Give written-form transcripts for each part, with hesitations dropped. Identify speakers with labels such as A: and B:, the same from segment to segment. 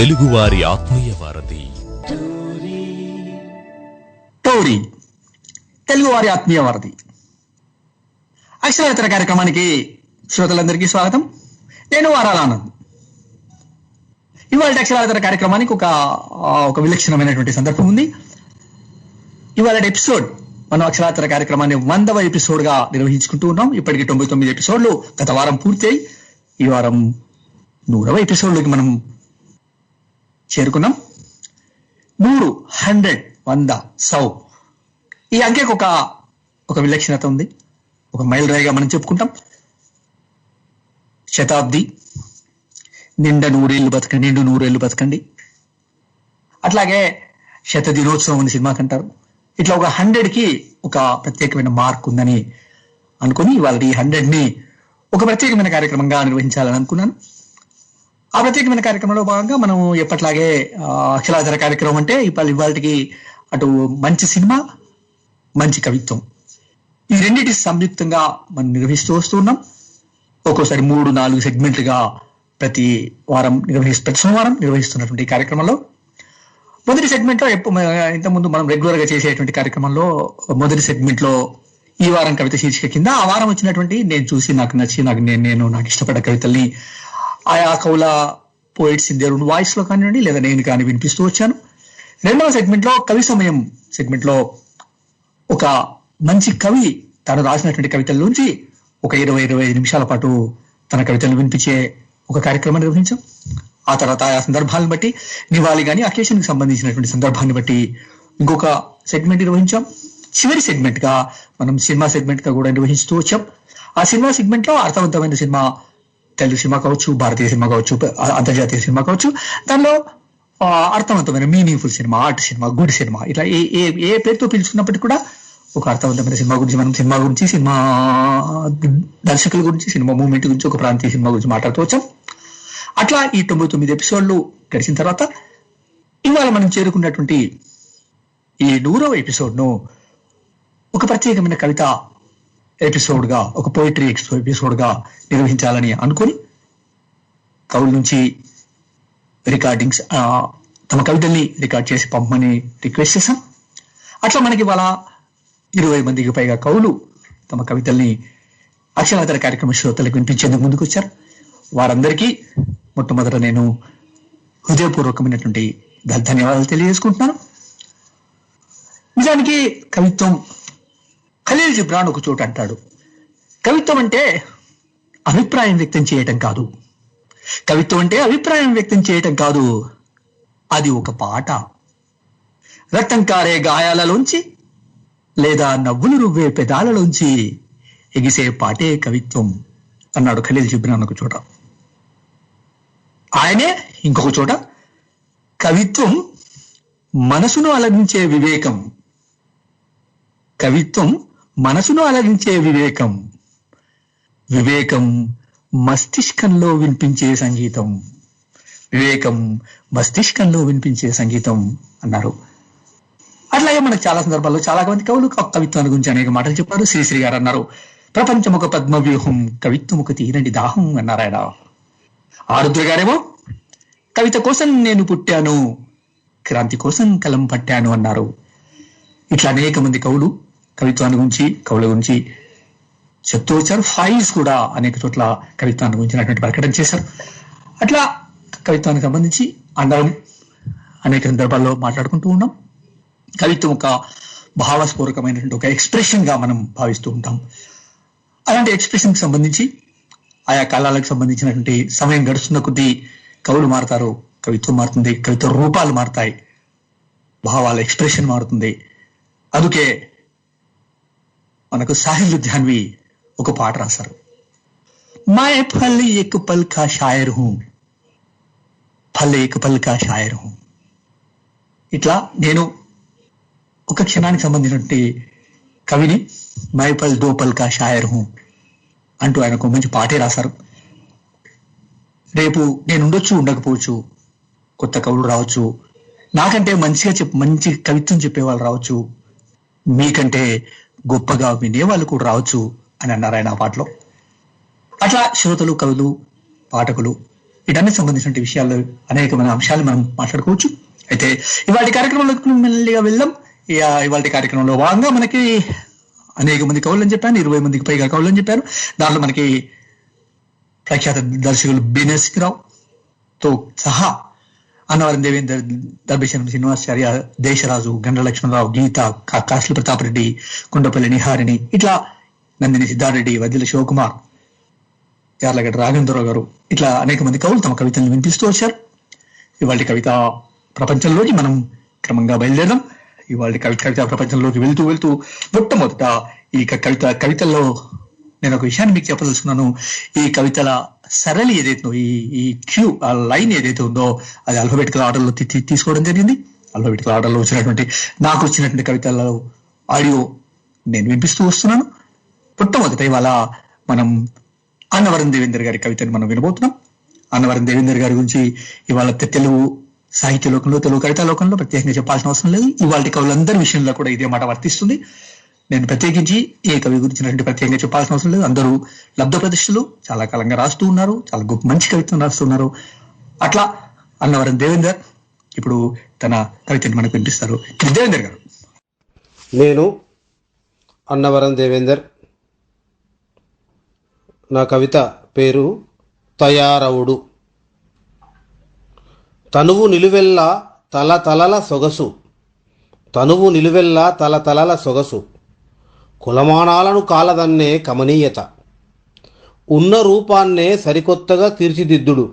A: తెలుగువారి ఆత్మీయ వారధి
B: టోరీ తెలుగువారి ఆత్మీయ వారధి అక్షరాల కార్యక్రమానికి శ్రోతలందరికీ స్వాగతం. నేను వారాలానంద్. ఇవాళ అక్షరాల కార్యక్రమానికి ఒక విలక్షణమైనటువంటి సందర్భం ఉంది. ఇవాళ ఎపిసోడ్ మనం అక్షరాల కార్యక్రమాన్ని 100వ ఎపిసోడ్ గా నిర్వహించుకుంటూ ఉన్నాం. ఇప్పటికి 99 ఎపిసోడ్లు గత వారం పూర్తయి ఈ వారం 100వ ఎపిసోడ్లోకి మనం చేరుకున్నాం. 100 100 ఈ అంకెకు ఒక విలక్షణత ఉంది. ఒక మైలురాయిగా మనం చెప్పుకుంటాం. శతాబ్ది, నిండు నూరేళ్లు బతకండి. అట్లాగే శత దినోత్సవం అని సినిమాకి అంటారు. ఇట్లా ఒక 100కి ఒక ప్రత్యేకమైన మార్క్ ఉందని అనుకుని ఇవాళ ఈ 100ని ఒక ప్రత్యేకమైన కార్యక్రమంగా నిర్వహించాలని అనుకున్నాను. ఆ ప్రత్యేకమైన కార్యక్రమంలో భాగంగా మనం ఎప్పట్లాగే అక్షరాల కార్యక్రమం అంటే ఇవాళకి అటు మంచి సినిమా, మంచి కవిత్వం, ఈ రెండింటి సంయుక్తంగా మనం నిర్వహిస్తూ వస్తున్నాం. ఒక్కోసారి 3-4 సెగ్మెంట్లుగా ప్రతి సోమవారం నిర్వహిస్తున్నటువంటి కార్యక్రమంలో మొదటి సెగ్మెంట్ లో ఇంతకుముందు మనం రెగ్యులర్ గా చేసేటువంటి కార్యక్రమంలో మొదటి సెగ్మెంట్ లో ఈ వారం కవిత శీర్షిక కింద ఆ వారం వచ్చినటువంటి నేను చూసి నాకు నచ్చి నాకు ఇష్టపడ్డ కవితల్ని ఆయా కవుల పోయిట్స్ దేర్ వాయిస్ లో కానివ్వండి లేదా నేను కానీ వినిపిస్తూ వచ్చాను. రెండవ సెగ్మెంట్ లో కవి సమయం సెగ్మెంట్ లో ఒక మంచి కవి తను రాసినటువంటి కవితల నుంచి ఒక 20-25 నిమిషాల పాటు తన కవితలు వినిపించే ఒక కార్యక్రమం నిర్వహించాం. ఆ తర్వాత ఆయా సందర్భాలను బట్టి నివాళి కానీ అకేషన్ కి సంబంధించినటువంటి సందర్భాన్ని బట్టి ఇంకొక సెగ్మెంట్ నిర్వహించాం. చివరి సెగ్మెంట్ గా మనం సినిమా సెగ్మెంట్ గా కూడా నిర్వహిస్తూ వచ్చాం. ఆ సినిమా సెగ్మెంట్ లో అర్థవంతమైన సినిమా, తెలుగు సినిమా కావచ్చు, భారతీయ సినిమా కావచ్చు, అంతర్జాతీయ సినిమా కావచ్చు, దానిలో అర్థవంతమైన meaningful cinema, art cinema, good cinema, ఇట్లా ఏ పేరుతో పిలుచుకున్నప్పటికీ కూడా ఒక అర్థవంతమైన సినిమా గురించి మనం సినిమా దర్శకుల గురించి, సినిమా మూమెంట్ గురించి, ఒక ప్రాంతీయ సినిమా గురించి మాట్లాడుతూ వచ్చాం. అట్లా ఈ 99 ఎపిసోడ్లు గడిచిన తర్వాత ఇవాళ మనం చేరుకున్నటువంటి ఈ 100వ ఎపిసోడ్ ను ఒక ప్రత్యేకమైన కవిత ఎపిసోడ్ గా, ఒక పోయిటరీ ఎపిసోడ్ గా నిర్వహించాలని అనుకుని కవుల నుంచి రికార్డింగ్స్, తమ కవితల్ని రికార్డ్ చేసి పంపమని రిక్వెస్ట్ చేశాం. అట్లా మనకి ఇవాళ 20 మందికి పైగా కవులు తమ కవితల్ని అక్షరాల కార్యక్రమ శ్రోతలకు వినిపించేందుకు ముందుకు వచ్చారు. వారందరికీ మొట్టమొదట నేను హృదయపూర్వకమైనటువంటి ధన్యవాదాలు తెలియజేసుకుంటున్నాను. నిజానికి కవిత్వం, ఖలీల్ జిబ్రాన్ ఒక చోట అంటాడు, కవిత్వం అంటే అభిప్రాయం వ్యక్తం చేయటం కాదు, కవిత్వం అంటే అభిప్రాయం వ్యక్తం చేయటం కాదు, అది ఒక పాట. రక్తం కారే గాయాలలోంచి లేదా నవ్వులు రువ్వే పెదాలలోంచి ఎగిసే పాటే కవిత్వం అన్నాడు ఖలీల్ జిబ్రాన్ ఒక చోట. ఆయనే ఇంకొక చోట కవిత్వం మనసును అలరించే వివేకం, కవిత్వం మనసును అలరించే వివేకం, వివేకం మస్తిష్కంలో వినిపించే సంగీతం, వివేకం మస్తిష్కంలో వినిపించే సంగీతం అన్నారు. అట్లాగే మనకు చాలా సందర్భాల్లో చాలా మంది కవులు కవిత్వాన్ని గురించి అనేక మాటలు చెప్పారు. శ్రీశ్రీ గారు అన్నారు, ప్రపంచం ఒక పద్మవ్యూహం, కవిత్వం ఒక తీరని దాహం అన్నారు ఆయన. ఆరుద్ర గారేమో కవిత కోసం నేను పుట్టాను, క్రాంతి కోసం కలం పట్టాను అన్నారు. ఇట్లా అనేక మంది కవులు కవిత్వాన్ని గురించి, కవుల గురించి చెప్తూ వచ్చారు. ఫైల్స్ కూడా అనేక చోట్ల కవిత్వాన్ని గురించినటువంటి ప్రకటన చేశారు. అట్లా కవిత్వానికి సంబంధించి అందరం అనేక సందర్భాల్లో మాట్లాడుకుంటూ ఉన్నాం. కవిత్వం ఒక భావస్ఫూరకమైనటువంటి ఒక ఎక్స్ప్రెషన్ గా మనం భావిస్తూ ఉంటాం. అలాంటి ఎక్స్ప్రెషన్ కి సంబంధించి ఆయా కాలాలకు సంబంధించినటువంటి సమయం గడుస్తున్న కొద్దీ కవులు మారుతారు, కవిత్వం మారుతుంది, కవిత్వ రూపాలు మారుతాయి, భావాల ఎక్స్ప్రెషన్ మారుతుంది. అందుకే మనకు సాహిల్ లుధియాన్వి ఒక పాట రాశారు, मैं फल एक पल का शायर हूं, फल एक पल का शायर हूं. ఇట్లా నేను ఒక క్షణానికి సంబంధించినటువంటి కవిని, మై పల్ దో పల్ కా షాయర్ హూ అంటూ ఆయన ఒక మంచి పాటే రాశారు. రేపు నేను ఉండొచ్చు, ఉండకపోవచ్చు, కొత్త కవులు రావచ్చు, నాకంటే మంచి కవిత్వం చెప్పేవాళ్ళు రావచ్చు, మీకంటే గొప్పగా వినేవాళ్ళు కూడా రావచ్చు అని అన్నారు ఆయన ఆ పాటలో. అట్లా శ్రోతలు, కవులు, పాఠకులు వీటన్నిటి సంబంధించిన విషయాలు అనేకమైన అంశాలు మనం మాట్లాడుకోవచ్చు. అయితే ఇవాళ కార్యక్రమంలోకి మెల్లిగా వెళ్దాం. ఇవాళ కార్యక్రమంలో భాగంగా మనకి అనేక మంది కవులని చెప్పాను, 20 మందికి పైగా కవులని చెప్పారు. దాంట్లో మనకి ప్రఖ్యాత దర్శకులు బి నరసింహరావుతో సహా అన్నవరం దేవేందర్, దర్భేశం శ్రీనివాసాచార్య, దేశరాజు, గండ్ర లక్ష్మణరావు, గీత, కాశీ ప్రతాప్ రెడ్డి, కుండపల్లి నిహారిణి, ఇట్లా నందిని సిద్ధారెడ్డి, వదిల శివకుమార్, యార్లగడ్డ రాఘవేంద్రరావు గారు, ఇట్లా అనేక మంది కవులు తమ కవితలను వినిపిస్తూ వచ్చారు. ఇవాళ కవిత ప్రపంచంలోకి మనం క్రమంగా బయలుదేరదాం. ఇవాళ కవితా ప్రపంచంలోకి వెళ్తూ వెళ్తూ మొట్టమొదట ఈ కవితల్లో నేను ఒక విషయాన్ని మీకు చెప్పదలుచుకున్నాను. ఈ కవితల సరళి ఏదైతే ఈ క్యూ, ఆ లైన్ ఏదైతే ఉందో అది ఆల్ఫాబెటికల్ ఆర్డర్లో తీసుకోవడం జరిగింది. ఆల్ఫాబెటికల్ ఆర్డర్లో నాకు వచ్చినటువంటి కవితల ఆడియో నేను వినిపిస్తూ వస్తున్నాను. మొట్టమొదట ఇవాళ మనం అన్నవరం దేవేందర్ గారి కవితని మనం వినబోతున్నాం. అన్నవరం దేవేందర్ గారి గురించి ఇవాళ తెలుగు సాహిత్య లోకంలో, తెలుగు కవితా లోకంలో ప్రత్యేకంగా చెప్పాల్సిన అవసరం లేదు. ఇవాళ కవులందరి విషయంలో కూడా ఇదే మాట వర్తిస్తుంది. నేను ప్రత్యేకించి ఏ కవి గురించినటువంటి ప్రత్యేకంగా చెప్పాల్సిన అవసరం లేదు. అందరూ లబ్ధ ప్రతిష్ఠలు చాలా కాలంగా రాస్తూ ఉన్నారు, చాలా గొప్ప మంచి కవిత్వం రాస్తున్నారు. అట్లా అన్నవరం దేవేందర్ ఇప్పుడు తన కవితని మనకు వినిపిస్తారు. దేవేందర్ గారు.
C: నేను అన్నవరం దేవేందర్. నా కవిత పేరు తయారవుడు. తనువు నిలువెల్లా తలతలల సొగసు, తనువు నిలువెల్లా తలతలల సొగసు, కులమానాలను కాలదన్నే కమనీయత, ఉన్న రూపాన్నే సరికొత్తగా తీర్చిదిద్దుడు,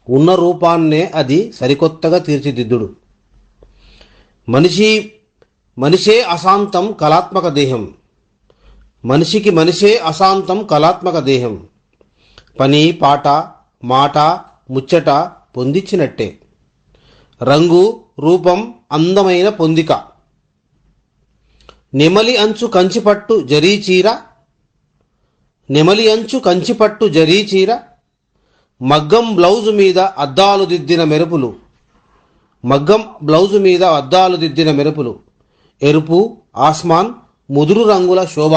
C: ఉన్న రూపాన్నే అది సరికొత్తగా తీర్చిదిద్దుడు. మనిషే అశాంతం కళాత్మక దేహం, మనిషికి మనిషే అశాంతం కళాత్మక దేహం, పని పాట మాట ముచ్చట పొందించినట్టే, రంగు రూపం అందమైన పొందిక, నెమలి అంచు కంచిపట్టు జరీచీర, నెమలి అంచు కంచిపట్టు జరీచీర, మగ్గం బ్లౌజు మీద అద్దాలు దిద్దిన మెరుపులు, మగ్గం బ్లౌజు మీద అద్దాలు దిద్దిన మెరుపులు, ఎరుపు ఆస్మాన్ ముదురు రంగుల శోభ,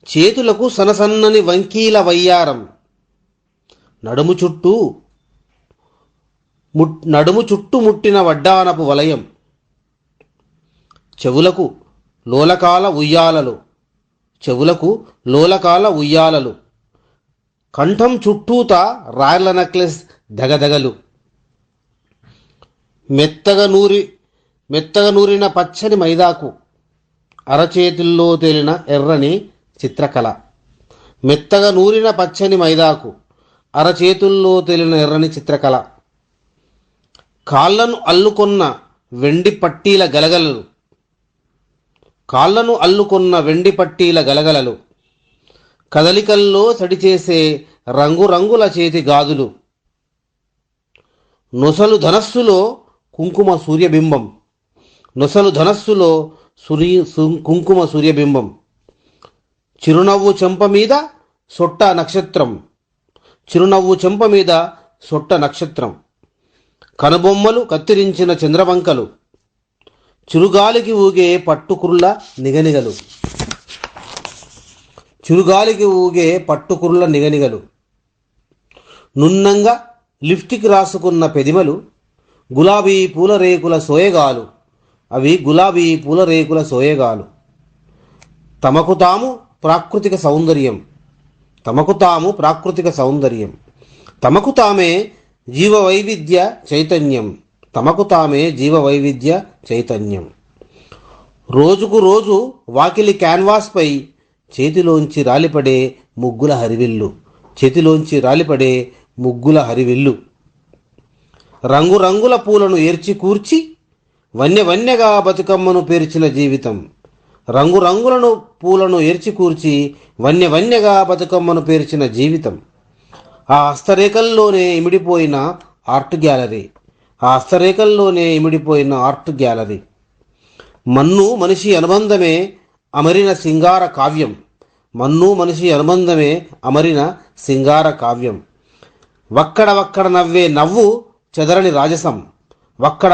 C: చేతులకు సనసన్నని వంకీల వయ్యారం, నడుము చుట్టూ ముట్టిన వడ్డానపు వలయం, చెవులకు లోలకాల ఉయ్యాలలు, కంఠం చుట్టూత రాయల నెక్లెస్ దగదగలు, మెత్తగా నూరిన పచ్చని మైదాకు అరచేతుల్లో తేలిన ఎర్రని చిత్రకళ, మెత్తగా నూరిన పచ్చని మైదాకు అరచేతుల్లో తేలిన ఎర్రని చిత్రకళ, కాళ్ళను అల్లుకొన్న వెండి పట్టీల గలగలలు, కాళ్ళను అల్లుకొన్న వెండి పట్టీల గలగలలు, కదలికల్లో సడిచేసే రంగురంగుల చేతి గాజులు, నొసలు ధనస్సులో కుంకుమ సూర్యబింబం, నొసలు ధనస్సులో కుంకుమ సూర్యబింబం, చిరునవ్వు చెంప మీద సొట్ట నక్షత్రం, చిరునవ్వు చెంప మీద సొట్ట నక్షత్రం, కనుబొమ్మలు కత్తిరించిన చంద్రవంకలు, చిరుగాలికి ఊగే పట్టుకుర్ల నిగనిగలు, చిరుగాలికి ఊగే పట్టుకుర్ల నిగనిగలు, నున్నంగా లిప్స్టిక్ రాసుకున్న పెదిమలు, గులాబీ పూలరేకుల సోయగాలు, అవి గులాబీ పూలరేకుల సోయగాలు, తమకు తాము ప్రాకృతిక సౌందర్యం, తమకు తాము ప్రాకృతిక సౌందర్యం, తమకు తామే జీవవైవిధ్య చైతన్యం, తమకు తామే జీవవైవిధ్య చైతన్యం. రోజుకు రోజు వాకిలి క్యాన్వాస్పై చేతిలోంచి రాలిపడే ముగ్గుల హరివిల్లు, చేతిలోంచి రాలిపడే ముగ్గుల హరివిల్లు, రంగురంగుల పూలను ఏర్చి కూర్చి వన్యవన్యగా బతుకమ్మను పేర్చిన జీవితం, రంగురంగులను పూలను ఏర్చికూర్చి వన్యవన్యగా బతుకమ్మను పేర్చిన జీవితం. ఆ హస్తరేఖల్లోనే ఇమిడిపోయిన ఆర్ట్ గ్యాలరీ, ఆ హస్తరేఖల్లోనే ఇమిడిపోయిన ఆర్ట్ గ్యాలరీ. మన్ను మనిషి అనుబంధమే అమరిన సింగార కావ్యం, మన్ను మనిషి అనుబంధమే అమరిన సింగార కావ్యం. వక్కడ నవ్వే నవ్వు చెదరని రాజసం, వక్కడ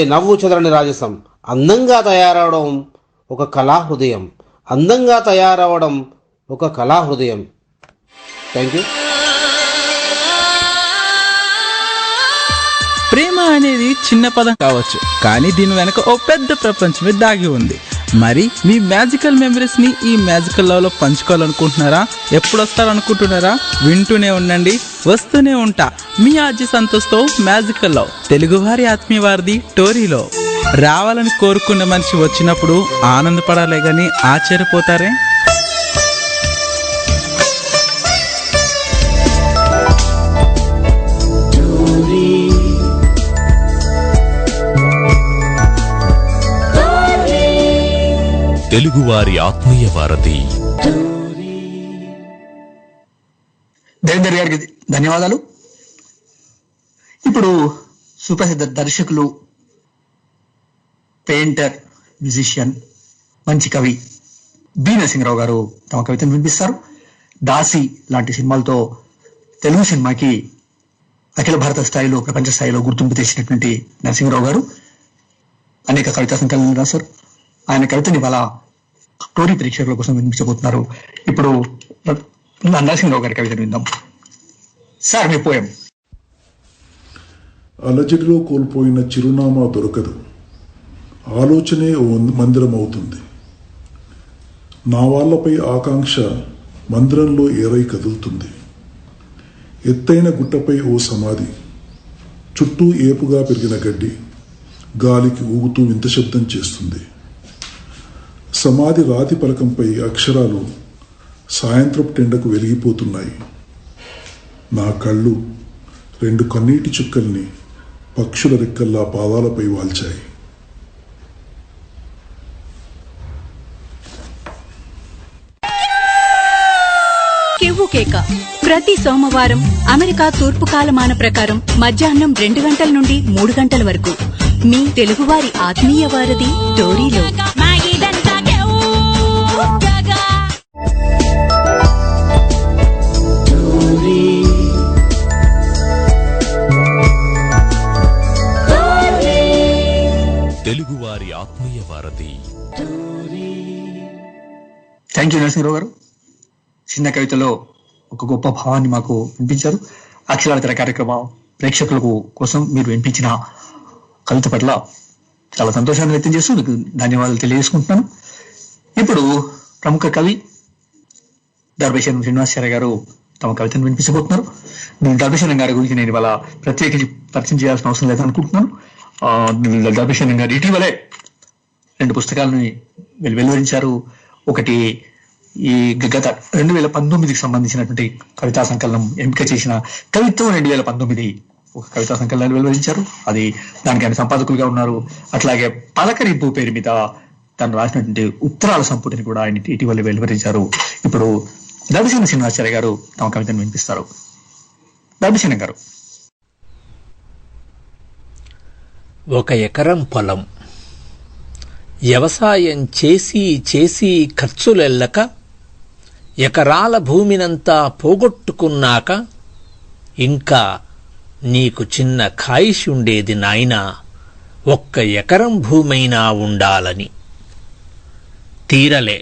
C: నవ్వు చెదరని రాజసం. అందంగా తయారవడం ఒక కళాహృదయం, అందంగా తయారవడం ఒక కళాహృదయం. Thank you.
D: ప్రేమ అనేది చిన్న పదం కావచ్చు, కానీ దీని వెనక ఓ పెద్ద ప్రపంచమే దాగి ఉంది. మరి మీ మ్యాజికల్ మెమరీస్ ని ఈ మ్యాజికల్ లవ్ లో పంచుకోవాలనుకుంటున్నారా? ఎప్పుడు వస్తారనుకుంటున్నారా? వింటూనే ఉండండి, వస్తూనే ఉంటా. మీ ఆర్జే సంతోష్తో మ్యాజికల్ లవ్, తెలుగువారి ఆత్మీయ వారిది టోరీలో. రావాలని కోరుకున్న మనిషి వచ్చినప్పుడు ఆనందపడాలే గాని ఆశ్చర్యపోతారే.
A: తెలుగువారి ఆత్మీయ వారధి.
B: దేవేందర్ గారికి ధన్యవాదాలు. ఇప్పుడు సుప్రసిద్ధ దర్శకులు, పెయింటర్, మ్యూజిషియన్, మంచి కవి బి నరసింహరావు గారు తమ కవితను వినిపిస్తారు. దాసి లాంటి సినిమాలతో తెలుగు సినిమాకి అఖిల భారత స్థాయిలో, ప్రపంచ స్థాయిలో గుర్తింపు తెచ్చినటువంటి నరసింహరావు గారు అనేక కవితా సంకలనాలు రాశారు. ఆయన కవితని ఇవాళ టోరీ ప్రేక్షకుల కోసం వినిపించబోతున్నారు. ఇప్పుడు నరసింహరావు గారి కవితను విందాం. సార్, మీ పోయం.
E: అలజడిలో కోల్పోయిన చిరునామా దొరకదు, ఆలోచనే ఓ మందిరం అవుతుంది. నా వాళ్లపై ఆకాంక్ష మందిరంలో ఏరై కదులుతుంది. ఎత్తైన గుట్టపై ఓ సమాధి, చుట్టూ ఏపుగా పెరిగిన గడ్డి గాలికి ఊగుతూ వింత శబ్దం చేస్తుంది. సమాధి రాతి పలకంపై అక్షరాలు సాయంత్రపు టెండకు వెలిగిపోతున్నాయి. నా కళ్ళు 2 కన్నీటి చుక్కల్ని పక్షుల రెక్కల్లా పాదాలపై వాల్చాయి.
F: కెవ్వు కేక ప్రతి సోమవారం అమెరికా తూర్పు కాలమాన ప్రకారం మధ్యాహ్నం 2 గంటల నుండి 3 గంటల వరకు మీ తెలుగువారి ఆత్మీయ వారధి టోరీలో.
A: తెలుగువారి ఆత్మీయ వారధి.
B: థ్యాంక్ యూ నరసింహరావు గారు. చిన్న కవితలో ఒక గొప్ప భావాన్ని మాకు వినిపించారు. అక్షరాల కార్యక్రమం ప్రేక్షకులకు కోసం మీరు వినిపించిన కవిత పట్ల చాలా సంతోషాన్ని వ్యక్తం చేస్తూ మీకు ధన్యవాదాలు తెలియజేసుకుంటున్నాను. ఇప్పుడు ప్రముఖ కవి దర్భేశం శ్రీనివాసాచార్య గారు తమ కవితను వినిపించబోతున్నారు. నేను దర్భేశం గారి గురించి నేను ఇవాళ ప్రత్యేకించి పరిచయం చేయాల్సిన అవసరం లేదనుకుంటున్నాను. దర్భేశం గారు ఇటీవలే 2 పుస్తకాలను వెలువరించారు. ఒకటి ఈ గత 2019కి సంబంధించినటువంటి కవితా సంకలనం, ఎంపిక చేసిన కవిత్వం 2019 ఒక కవితా సంకలనాన్ని వెలువరించారు. అది దానికి ఆయన సంపాదకులుగా ఉన్నారు. అట్లాగే పలకరింపు పేరు మీద తను రాసినటువంటి ఉత్తరాల సంపుటిని కూడా ఆయన ఇటీవల వెలువరించారు. ఇప్పుడు దర్భేశం శ్రీనివాసాచార్య గారు తమ కవితను వినిపిస్తారు. దర్భేశం గారు.
G: 1 ఎకరం పొలం, వ్యవసాయం చేసి చేసి ఖర్చులెల్లక ఎకరాల భూమినంతా పోగొట్టుకున్నాక ఇంకా నీకు చిన్న ఖాయిష్ ఉండేది నాయనా, 1 ఎకరం భూమైనా ఉండాలని. తీరలే,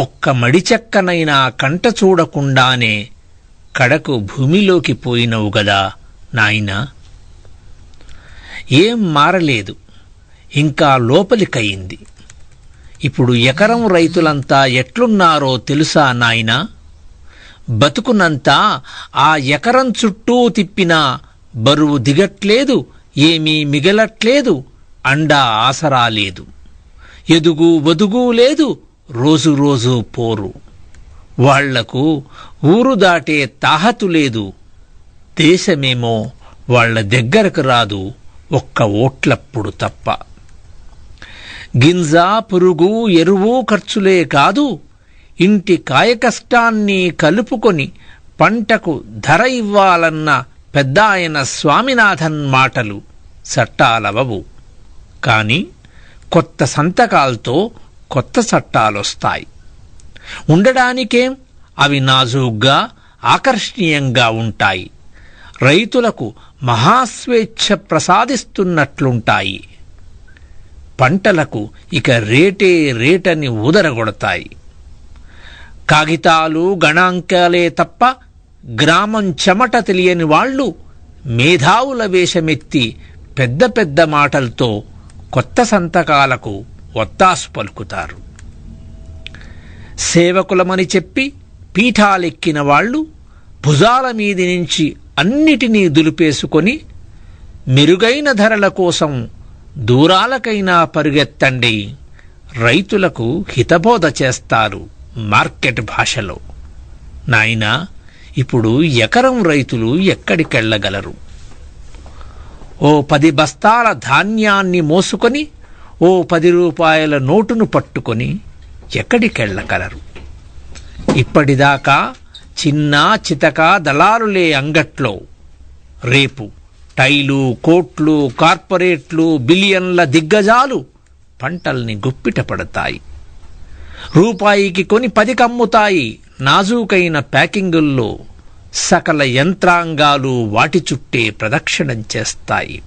G: 1 మడిచెక్కనైనా కంట చూడకుండానే కడకు భూమిలోకి పోయినవు గదా నాయనా. ఏం మారలేదు, ఇంకా లోపలికయింది. ఇప్పుడు ఎకరం రైతులంతా ఎట్లున్నారో తెలుసా నాయనా? బతుకునంతా ఆ ఎకరం చుట్టూ తిప్పినా బరువు దిగట్లేదు, ఏమీ మిగలట్లేదు, అండా ఆసరా లేదు, ఎదుగు వదుగు లేదు, రోజు రోజు పోరు. వాళ్లకు ఊరు దాటే తాహతు లేదు, దేశమేమో వాళ్ల దగ్గరకు రాదు, 1 ఓట్లప్పుడు తప్ప. గింజ, పురుగు, ఎరువు ఖర్చులే కాదు, ఇంటి కాయకష్టాన్ని కలుపుకొని పంటకు ధర ఇవ్వాలన్న పెద్దాయన స్వామినాథన్ మాటలు చట్టాలవవు. కాని కొత్త సంతకాలతో కొత్త చట్టాలొస్తాయి. ఉండడానికేం అవి నాజూగ్గా, ఆకర్షణీయంగా ఉంటాయి. రైతులకు మహాస్వేచ్ఛ ప్రసాదిస్తున్నట్లుంటాయి. పంటలకు ఇక రేటే రేటని ఊదరగొడతాయి. కాగితాలు, గణాంకాలే తప్ప గ్రామం చెమట తెలియని వాళ్లు మేధావుల వేషమెత్తి పెద్ద పెద్ద మాటలతో కొత్త సంతకాలకు ఒత్తాసు పలుకుతారు. సేవకులమని చెప్పి పీఠాలెక్కిన వాళ్ళు భుజాల మీది నుంచి అన్నిటినీ దులిపేసుకొని మెరుగైన ధరల కోసం దూరాలకైనా పరుగెత్తండి, రైతులకు హితబోధ చేస్తారు మార్కెట్ భాషలో. నాయనా, ఇప్పుడు ఎకరం రైతులు ఎక్కడికెళ్లగలరు? ఓ 10 బస్తాల ధాన్యాన్ని మోసుకొని ఓ 10 రూపాయల నోటును పట్టుకొని ఎక్కడికెళ్లగలరు? ఇప్పటిదాకా చిన్న చితక దళారులే అంగట్లో. రేపు టైలు, కోట్లు, కార్పొరేట్లు, బిలియన్ల దిగ్గజాలు పంటల్ని గుప్పిట పడతాయి. రూపాయికి కొని 10కి అమ్ముతాయి. నాజూకైన ప్యాకింగుల్లో సకల యంత్రాంగాలు వాటి చుట్టే ప్రదక్షిణం చేస్తాయి.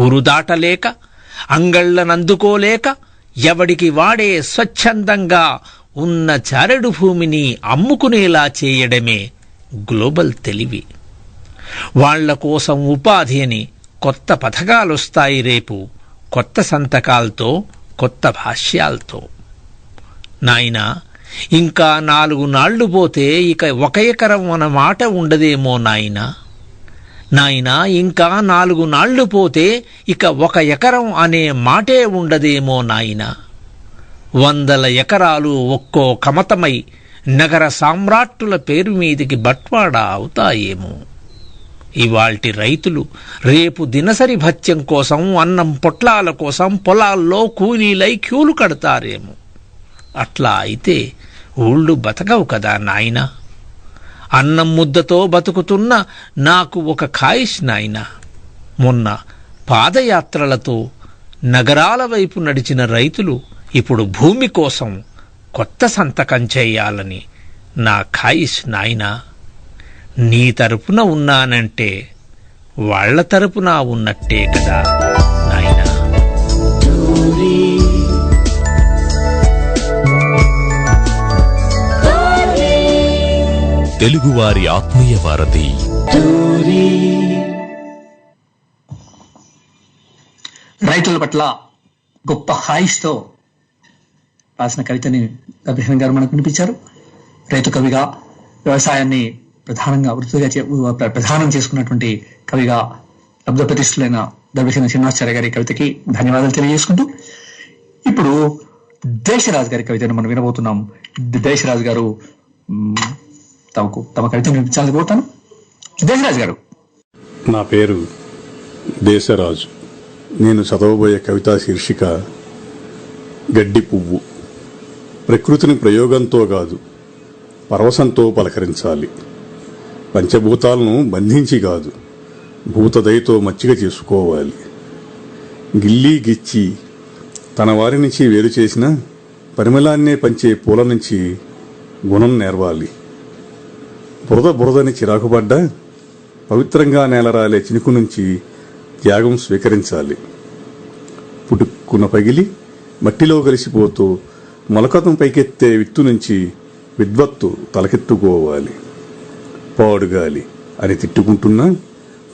G: ఊరు దాటలేక, అంగళ్లనందుకోలేక ఎవడికి వాడే స్వచ్ఛందంగా ఉన్న చారెడు భూమిని అమ్ముకునేలా చేయడమే గ్లోబల్ తెలివి. వాళ్ల కోసం ఉపాధి అని కొత్త పథకాలొస్తాయి రేపు, కొత్త సంతకాలతో, కొత్త భాష్యాలతో. నాయనా, ఇంకా 4 నాళ్లు పోతే ఇక 1 ఎకరం అన్న మాట ఉండదేమో నాయనా. నాయనా, ఇంకా 4 నాళ్లు పోతే ఇక 1 ఎకరం అనే మాటే ఉండదేమో నాయనా. 100 ఎకరాలు ఒక్కో కమతమై నగర సామ్రాట్టుల పేరు మీదికి బట్వాడా అవుతాయేమో. ఇవాల్టి రైతులు రేపు దినసరి భత్యం కోసం, అన్నం పొట్లాల కోసం పొలాల్లో కూలీలై క్యూలు కడతారేమో. అట్లా అయితే ఊళ్ళు బతకవు కదా నాయనా. అన్నం ముద్దతో బతుకుతున్న నాకు ఒక ఖాయిష్ నాయనా. మొన్న పాదయాత్రలతో నగరాల వైపు నడిచిన రైతులు ఇప్పుడు భూమి కోసం కొత్త సంతకం చేయాలని నా ఖాయిష్ నాయనా. నీ తరపున ఉన్నానంటే వాళ్ల తరపున ఉన్నట్టే కదా నాయనా.
A: తెలుగువారి ఆత్మీయ వారధి.
B: రైతుల పట్ల గొప్ప హాయిస్తో రాసిన కవితని అభిహన్ గారు మనకు వినిపించారు. రైతు కవిగా, వ్యవసాయాన్ని ప్రధానంగా వృత్తిగా ప్రధానం చేసుకున్నటువంటి కవిగా లబ్ధ ప్రతిష్ఠులైన దర్భేసిన శ్రీనివాసాచార్య గారి కవితకి ధన్యవాదాలు తెలియజేసుకుంటూ, ఇప్పుడు దేశరాజు గారి కవితను మనం వినబోతున్నాం. దేశరాజు గారు తమ కవితను వినిపించాలని కోరుతాను. దేశరాజు గారు.
H: నా పేరు దేశరాజు. నేను చదవబోయే కవితా శీర్షిక గడ్డి పువ్వు. ప్రకృతిని ప్రయోగంతో కాదు, పరవశంతో పలకరించాలి. పంచభూతాలను బంధించి కాదు, భూతదయతో మచ్చిక చేసుకోవాలి. గిల్లీ గిచ్చి తన వారి నుంచి వేరు చేసిన పరిమళాన్నే పంచే పూల నుంచి గుణం నేర్వాలి. బురదని చిరాకుపడ్డా పవిత్రంగా నేలరాలే చినుకు నుంచి త్యాగం స్వీకరించాలి. పుట్టుకున్న పగిలి మట్టిలో కలిసిపోతూ మొలకతం పైకెత్తే విత్తు నుంచి విద్వత్తు తలకెత్తుకోవాలి. పాడుగాలి అని తిట్టుకుంటున్నా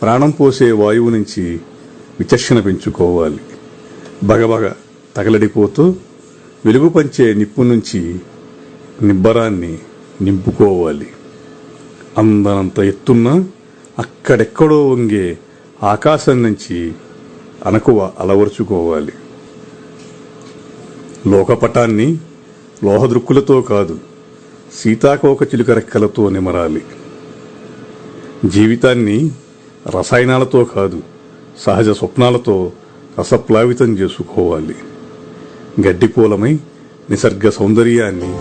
H: ప్రాణం పోసే వాయువు నుంచి విచక్షణ పెంచుకోవాలి. బగబగ తగలడిపోతూ వెలుగు పంచే నిప్పు నుంచి నిబ్బరాన్ని నింపుకోవాలి. అందనంత ఎత్తున్నా అక్కడెక్కడో వంగే ఆకాశం నుంచి అనకువ అలవరుచుకోవాలి. లోకపటాన్ని లోహదృక్కులతో కాదు, సీతాకోక చిలుక రెక్కలతో నిమరాలి. జీవితాన్ని రసాయనాలతో కాదు, సహజ స్వప్నాలతో రసప్లావితం చేసుకోవాలి. గడ్డిపూలమై నిసర్గ సౌందర్యాన్ని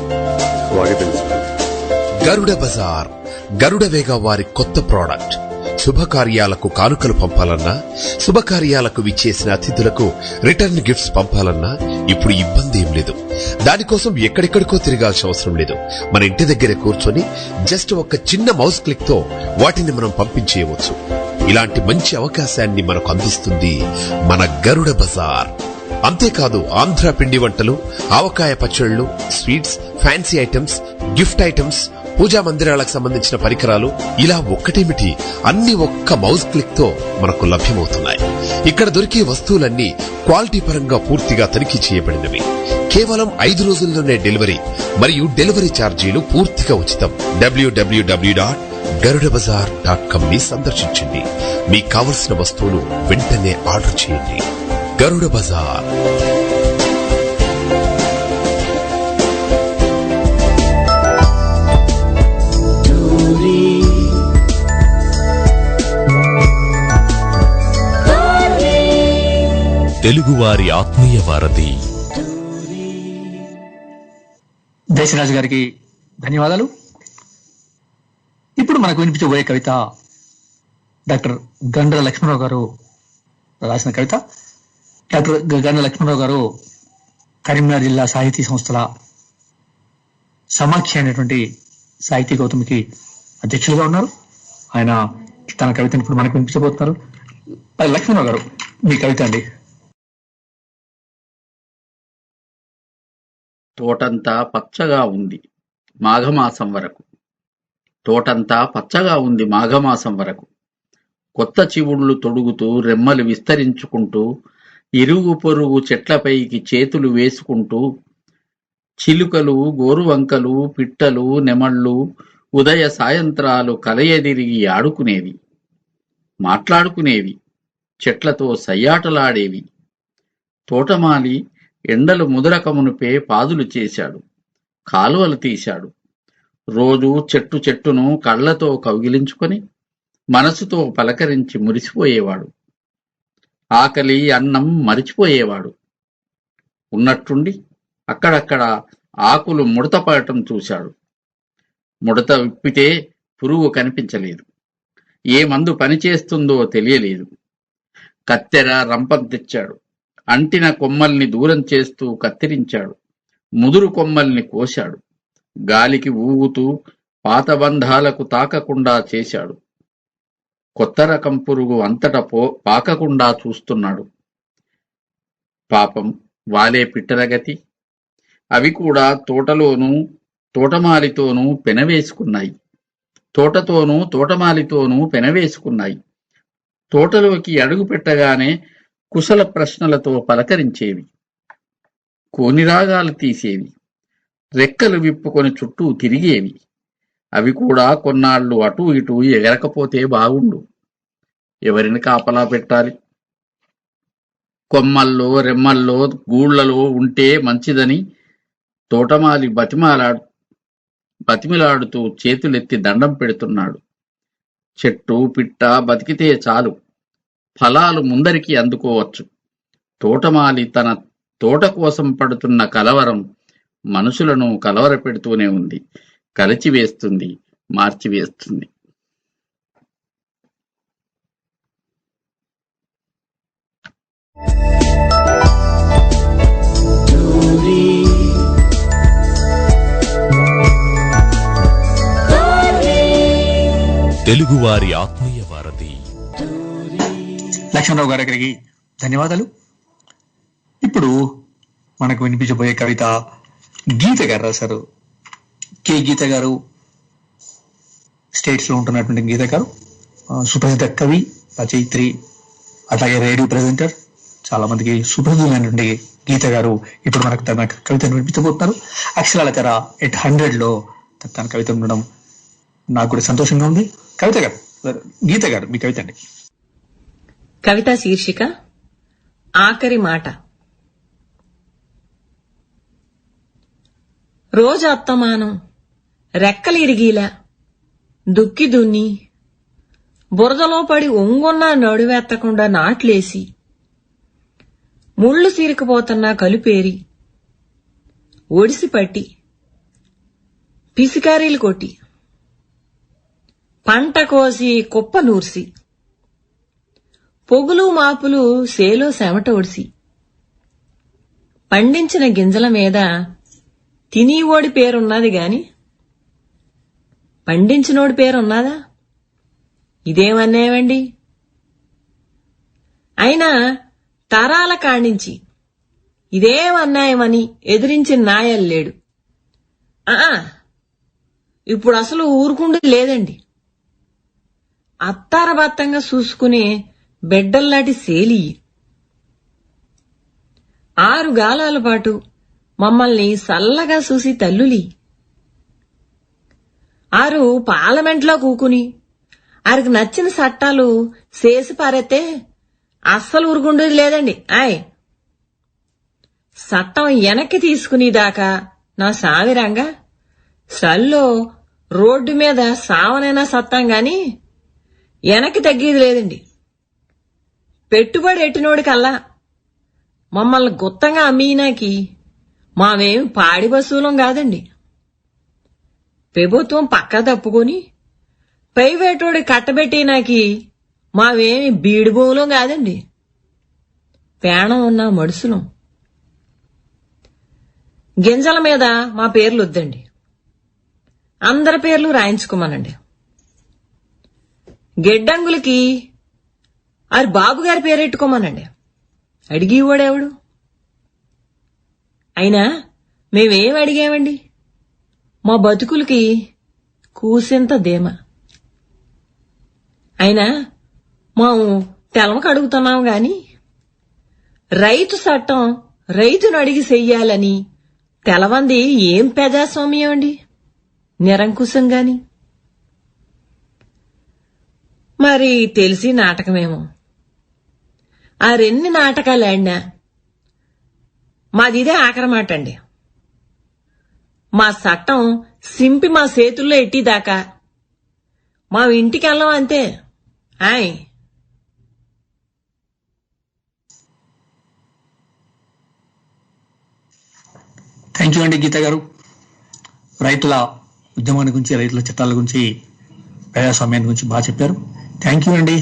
H: స్వాగతించాలి.
I: గరుడ బజార్, గరుడ వేగ వారి కొత్త ప్రోడక్ట్. శుభకార్యాలకు కానుకలు పంపాలన్నా, శుభకార్యాలకు విచ్చేసిన అతిథులకు రిటర్న్ గిఫ్ట్స్ పంపాలన్నా ఇప్పుడు ఇబ్బంది ఏం లేదు. దానికోసం ఎక్కడెక్కడికో తిరగాల్సిన అవసరం లేదు. మన ఇంటి దగ్గరే కూర్చొని జస్ట్ ఒక చిన్న మౌస్ క్లిక్ తో వాటిని మనం పంపించేయవచ్చు. ఇలాంటి మంచి అవకాశాన్ని మనకు అందిస్తుంది మన గరుడ బజార్. అంతేకాదు, ఆంధ్ర పిండి వంటలు, ఆవకాయ పచ్చళ్లు, sweets, fancy items, gift items, పూజా మందిరాలకు సంబంధించిన పరికరాలు, ఇలా ఒక్కటేమిటి అన్ని ఒక్క మౌస్ క్లిక్ తో మనకు లభ్యమవుతున్నాయి. ఇక్కడ దొరికే వస్తువులన్నీ క్వాలిటీ పరంగా పూర్తిగా తనిఖీ చేయబడినవి. కేవలం 5 రోజుల్లోనే డెలివరీ మరియు డెలివరీ ఛార్జీలు పూర్తిగా ఉచితం. www.garudabazar.com ని సందర్శించండి. మీకు కావలసిన వస్తువులు వెంటనే ఆర్డర్ చేయండి. గరుడ బజార్.
A: తెలుగువారి ఆత్మీయ వారధి.
B: దేశరాజు గారికి ధన్యవాదాలు. ఇప్పుడు మనకు వినిపించబోయే కవిత డాక్టర్ గండ్ర లక్ష్మణరావు గారు రాసిన కవిత. డాక్టర్ గండ్ర లక్ష్మణరావు గారు కరీంనగర్ జిల్లా సాహితీ సంస్థల సమాఖ్య అనేటువంటి సాహితీ గౌతమికి అధ్యక్షులుగా ఉన్నారు. ఆయన తన కవితను ఇప్పుడు మనకు వినిపించబోతున్నారు. లక్ష్మణరావు గారు, మీ కవిత అండి.
J: తోటంతా పచ్చగా ఉంది మాఘమాసం వరకు. తోటంతా పచ్చగా ఉంది మాఘమాసం వరకు. కొత్త చివుళ్ళు తొడుగుతూ రెమ్మలు విస్తరించుకుంటూ ఇరుగు పొరుగు చెట్లపైకి చేతులు వేసుకుంటూ చిలుకలు, గోరువంకలు, పిట్టలు, నెమళ్ళు ఉదయ సాయంత్రాలు కలయదిరిగి ఆడుకునేవి, మాట్లాడుకునేవి, చెట్లతో సయ్యాటలాడేవి. తోటమాలి ఎండలు ముదరకమునుపే పాదులు చేశాడు, కాలువలు తీశాడు. రోజూ చెట్టు చెట్టును కళ్లతో కౌగిలించుకొని మనసుతో పలకరించి మురిసిపోయేవాడు. ఆకలి అన్నం మరిచిపోయేవాడు. ఉన్నట్టుండి అక్కడక్కడ ఆకులు ముడతపడటం చూశాడు. ముడత విప్పితే పురుగు కనిపించలేదు. ఏ మందు పనిచేస్తుందో తెలియలేదు. కత్తెర రంపం తెచ్చాడు. అంటిన కొమ్మల్ని దూరం చేస్తూ కత్తిరించాడు. ముదురు కొమ్మల్ని కోశాడు. గాలికి ఊగుతూ పాత బంధాలకు తాకకుండా చేశాడు. కొత్త రకం పురుగు అంతటా పాకకుండా చూస్తున్నాడు. పాపం వాలే పిట్టలగతి. అవి కూడా తోటలోనూ తోటమాలితోనూ పెనవేసుకున్నాయి. తోటతోనూ తోటమాలితోనూ పెనవేసుకున్నాయి. తోటలోకి అడుగు పెట్టగానే కుశల ప్రశ్నలతో పలకరించేవి. కోనిరాగాలు తీసేవి. రెక్కలు విప్పుకొని చుట్టూ తిరిగేవి. అవి కూడా కొన్నాళ్లు అటూ ఇటూ ఎగరకపోతే బాగుండు. ఎవరిని కాపలా పెట్టాలి? కొమ్మల్లో రెమ్మల్లో గూళ్లలో ఉంటే మంచిదని తోటమాలి బతిమిలాడుతూ చేతులెత్తి దండం పెడుతున్నాడు. చెట్టు పిట్ట బతికితే చాలు, ఫలాలు ముందరికి అందుకోవచ్చు. తోటమాలి తన తోట కోసం పడుతున్న కలవరం మనుషులను కలవరపెడుతూనే ఉంది. కలిచివేస్తుంది, మార్చివేస్తుంది.
A: తెలుగువారి ఆత్మీయ వారధి.
B: లక్ష్మణరావు గారికి ధన్యవాదాలు. ఇప్పుడు మనకు వినిపించబోయే కవిత గీత గారు రాశారు. కే గీత గారు స్టేట్స్ లో ఉంటున్నటువంటి గీత గారు సుప్రసిద్ధ కవి, రచయిత్రి, అట్లాగే రేడియో ప్రెజెంటర్, చాలా మందికి సుప్రసిద్ధమైనటువంటి గీత గారు ఇప్పుడు మనకు తన కవితను వినిపించబోతున్నారు. అక్షరాల తెర 800 లో తన కవిత ఉండడం నాకు కూడా సంతోషంగా ఉంది. కవిత గారు, గీత గారు, మీ కవిత అండి.
K: కవిత శీర్షిక ఆఖరి మాట. రోజు అత్తమానం రెక్కలు ఇరిగీలా దుక్కి దున్ని బురదలో పడి ఒంగొన్నా నడువెత్తకుండా నాట్లేసి ముళ్ళు సీరికపోతున్నా కలుపేరి ఒడిసి పట్టి పిసికారీలు కొట్టి పంట కోసి కుప్ప నూర్సి పొగులు మాపులు సేలో సెమట ఒడిసి పండించిన గింజల మీద తినీవోడి పేరున్నది గాని పండించినోడి పేరున్నదా? ఇదేమన్నాయండి? అయినా తరాల కాణించి ఇదేమన్నాయమని ఎదిరించిన నాయల్లేడు. ఇప్పుడు అసలు ఊరుకుండూ లేదండి. అత్తారబత్తంగా చూసుకునే బిడ్డల్లాంటి శైలి. 6 గాలాల పాటు మమ్మల్ని సల్లగా చూసి తల్లులి. 6 పార్లమెంట్లో కూకుని ఆరికి నచ్చిన చట్టాలు చేసి పారేస్తే అస్సలు ఊరుకుండేది లేదండి. చట్టం వెనక్కి తీసుకునేదాకా నా సావిరంగా సల్లో రోడ్డు మీద సావనైనా సత్తాం గాని వెనక్కి తగ్గేది లేదండి. పెట్టుబడి ఎట్టినోడికల్లా మమ్మల్ని గుత్తంగా అమ్మీనాకి మామేం పాడి పశువులం కాదండి. ప్రభుత్వం పక్క తప్పుకొని ప్రైవేటోడి కట్టబెట్టినాకి మావేమి బీడి భూములం కాదండి. పేణం ఉన్న మడుసులం. గింజల మీద మా పేర్లు వద్దండి, అందరి పేర్లు రాయించుకోమనండి. గిడ్డంగులకి అది బాబుగారి పేరెట్టుకోమనండి. అడిగివాడెవడు? అయినా మేమేం అడిగామండి? మా బతుకులకి కూసింత ధీమ. అయినా మేము తెలమకు అడుగుతున్నాం గాని రైతు చట్టం రైతును అడిగి చెయ్యాలని తెలవంది ఏం ప్రజాస్వామ్యం అండి, నిరంకుశం గాని. మరి తెలిసి నాటకమేమో. ఆ 2 నాటకాలు ఆడినా మాదిదే ఆఖరి మాట అండి. మా చట్టం సింపి మా చేతుల్లో ఎట్టిదాకా మా ఇంటికి వెళ్ళం అంతే.
B: థ్యాంక్ యూ అండి గీత గారు. రైతుల ఉద్యమాన్ని గురించి, రైతుల చట్టాల గురించి, ప్రజాస్వామ్యాన్ని గురించి బాగా చెప్పారు. థ్యాంక్ యూ అండి.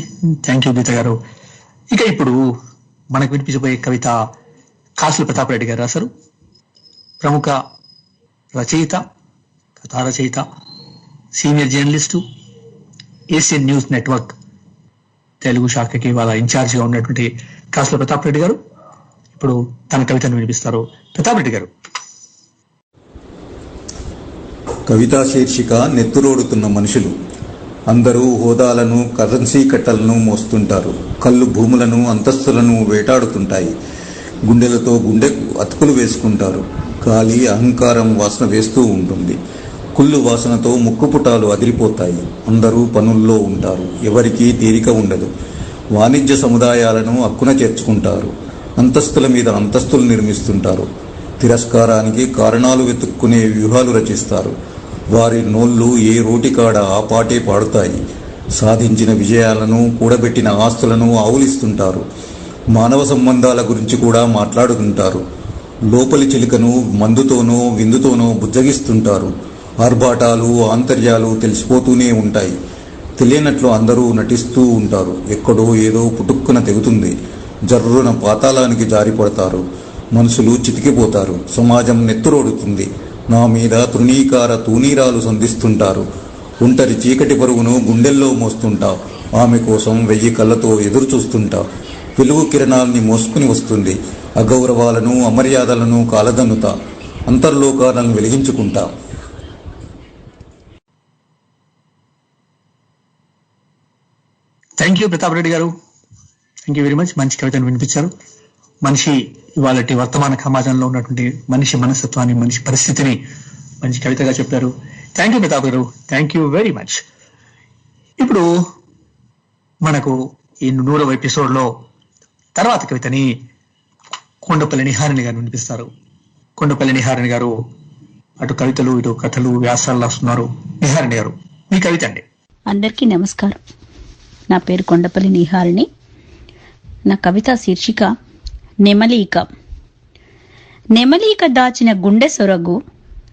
B: థ్యాంక్ యూ గీత గారు. ఇక ఇప్పుడు మనకు వినిపించబోయే కవిత కాసుల ప్రతాప్ రెడ్డి గారు రాశారు. ప్రముఖ రచయిత, కథా రచయిత, senior journalist, Asian News Network Telugu శాఖకి వాళ్ళ ఇన్ఛార్జిగా ఉన్నటువంటి కాసుల ప్రతాప్ రెడ్డి గారు ఇప్పుడు తన కవితను వినిపిస్తారు. ప్రతాప్ రెడ్డి గారు.
L: కవితా శీర్షిక నెత్తురోడుతున్న మనుషులు. అందరూ హోదాలను, కరెన్సీ కట్టలను మోస్తుంటారు. కళ్ళు భూములను, అంతస్తులను వేటాడుతుంటాయి. గుండెలతో గుండెకు అతుకులు వేసుకుంటారు. గాలి అహంకారం వాసన వేస్తూ ఉంటుంది. కుళ్ళు వాసనతో ముక్కుపుటాలు అదిరిపోతాయి. అందరూ పనుల్లో ఉంటారు. ఎవరికీ తీరిక ఉండదు. వాణిజ్య సముదాయాలను అక్కున చేర్చుకుంటారు. అంతస్తుల మీద అంతస్తులు నిర్మిస్తుంటారు. తిరస్కారానికి కారణాలు వెతుక్కునే వ్యూహాలు రచిస్తారు. వారి నోళ్లు ఏ రోటికాడ ఆ పాటే పాడుతాయి. సాధించిన విజయాలను, కూడబెట్టిన ఆస్తులను ఆవులిస్తుంటారు. మానవ సంబంధాల గురించి కూడా మాట్లాడుతుంటారు. లోపలి చిలుకను మందుతోనో విందుతోనో బుజ్జగిస్తుంటారు. ఆర్భాటాలు, ఆంతర్యాలు తెలిసిపోతూనే ఉంటాయి. తెలియనట్లు అందరూ నటిస్తూ ఉంటారు. ఎక్కడో ఏదో పుటుక్కున తెగుతుంది. జర్రున పాతాళానికి జారిపడతారు. మనుషులు చితికిపోతారు. సమాజం నెత్తురోడుతుంది. నా మీద తృణీకార తూనీరాలు సంధిస్తుంటారు. ఒంటరి చీకటి పరుగును గుండెల్లో మోస్తుంటా. ఆమె కోసం 1000 కళ్ళతో ఎదురు చూస్తుంటా. వెలుగు కిరణాల్ని మోసుకుని వస్తుంది. అగౌరవాలను, అమర్యాదలను కాలదన్నుతా. అంతర్లోకాలను వెలిగించుకుంటా.
B: థ్యాంక్ యూ ప్రతాప్ రెడ్డి గారు. Thank you very much. మంచి కవితను వినిపించారు. మనిషి ఇవాళ వర్తమాన సమాజంలో ఉన్నటువంటి మనిషి మనస్తత్వాన్ని, మనిషి పరిస్థితిని మంచి కవితగా చెప్పారు. థ్యాంక్ యూ ప్రతాప్ గారు. Thank you very much. ఇప్పుడు మనకు ఈ 100వ ఎపిసోడ్ లో తర్వాత కవితని కొండపల్లి నిహారిణి గారు వినిపిస్తారు. కొండపల్లి నిహారిణి గారు అటు కవితలు, ఇటు కథలు, వ్యాసాలు రాస్తున్నారు. నిహారిణి గారు, మీ కవిత అండి.
M: అందరికీ నమస్కారం. నా పేరు కొండపల్లి నిహారిణి. నా కవిత శీర్షిక నెమలీక. నెమలీక దాచిన గుండె సొరగు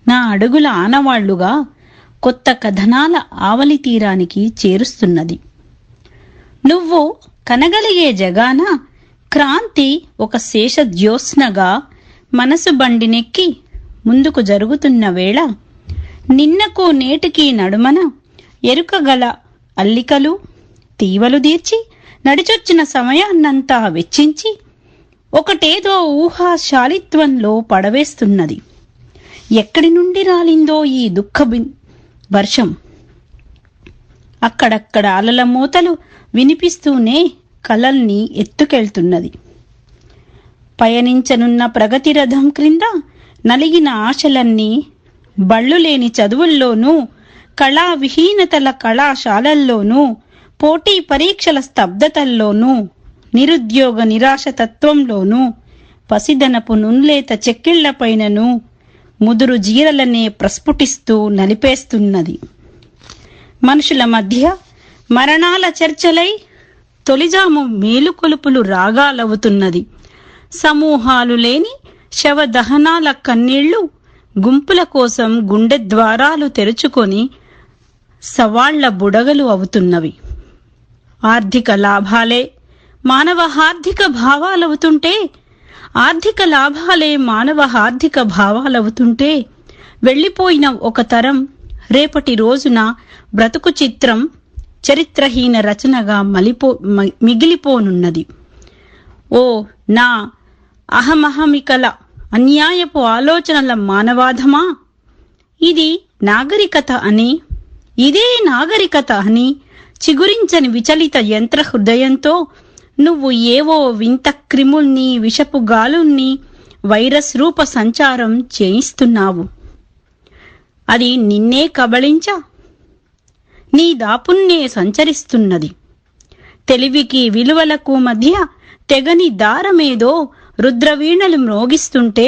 M: నా అడుగుల ఆనవాళ్లుగా కొత్త కథనాల ఆవలి తీరానికి చేరుస్తున్నది. నువ్వు కనగలిగే జగాన క్రాంతి ఒక శేష జ్యోత్స్నగా మనసు బండినెక్కి ముందుకు జరుగుతున్న వేళ నిన్నకు నేటికి నడుమన ఎరుకగల అల్లికలు తీవలు తీర్చి నడిచొచ్చిన సమయాన్నంతా వెచ్చించి ఒకటేదో ఊహాశాలిత్వంలో పడవేస్తున్నది. ఎక్కడి నుండి రాలిందో ఈ వర్షం. అక్కడక్కడ అలల మూతలు వినిపిస్తూనే కలల్ని ఎత్తుకెళ్తున్నది. పయనించనున్న ప్రగతి రథం క్రింద నలిగిన ఆశలన్నీ బళ్ళు లేని చదువుల్లోనూ, కళా విహీనతల కళాశాలల్లోనూ, పోటీ పరీక్షల స్తబ్దతల్లోనూ, నిరుద్యోగ నిరాశ తత్వంలోనూ, పసిదనపు నున్లేత చెక్కిళ్లపైనను ముదురు జీరలనే ప్రస్ఫుటిస్తూ నలిపేస్తున్నది. మనుషుల మధ్య మరణాల చర్చలై తొలిజాము మేలుకొలుపులు రాగాలవుతున్నది. సమూహాలు లేని శవదహనాల కన్నీళ్లు గుంపుల కోసం గుండె ద్వారాలు తెరుచుకొని సవాళ్ల బుడగలు అవుతున్నవి. ఆర్థిక లాభాలే మానవ హార్దిక భావాలవుతుంటే, ఆర్థిక లాభాలే మానవ హార్దిక భావాలవుతుంటే, వెళ్లిపోయిన ఒక తరం రేపటి రోజున బ్రతుకు చిత్రం చరిత్రహీన రచనగా మిగిలిపోనున్నది. ఓ నా అహమహమికల అన్యాయపు ఆలోచనల మానవాధమా, ఇది నాగరికత అని, ఇదే నాగరికత అని చిగురించని విచలిత యంత్ర హృదయంతో నువ్వు ఏవో వింత క్రిముల్ని, విషపు గాలుల్ని వైరస్ రూప సంచారం చేయిస్తున్నావు. అది నిన్నే కబళించ నీ దాపున్నే సంచరిస్తున్నది. తెలివికి విలువలకు మధ్య తెగని దారమేదో రుద్రవీణలు మ్రోగిస్తుంటే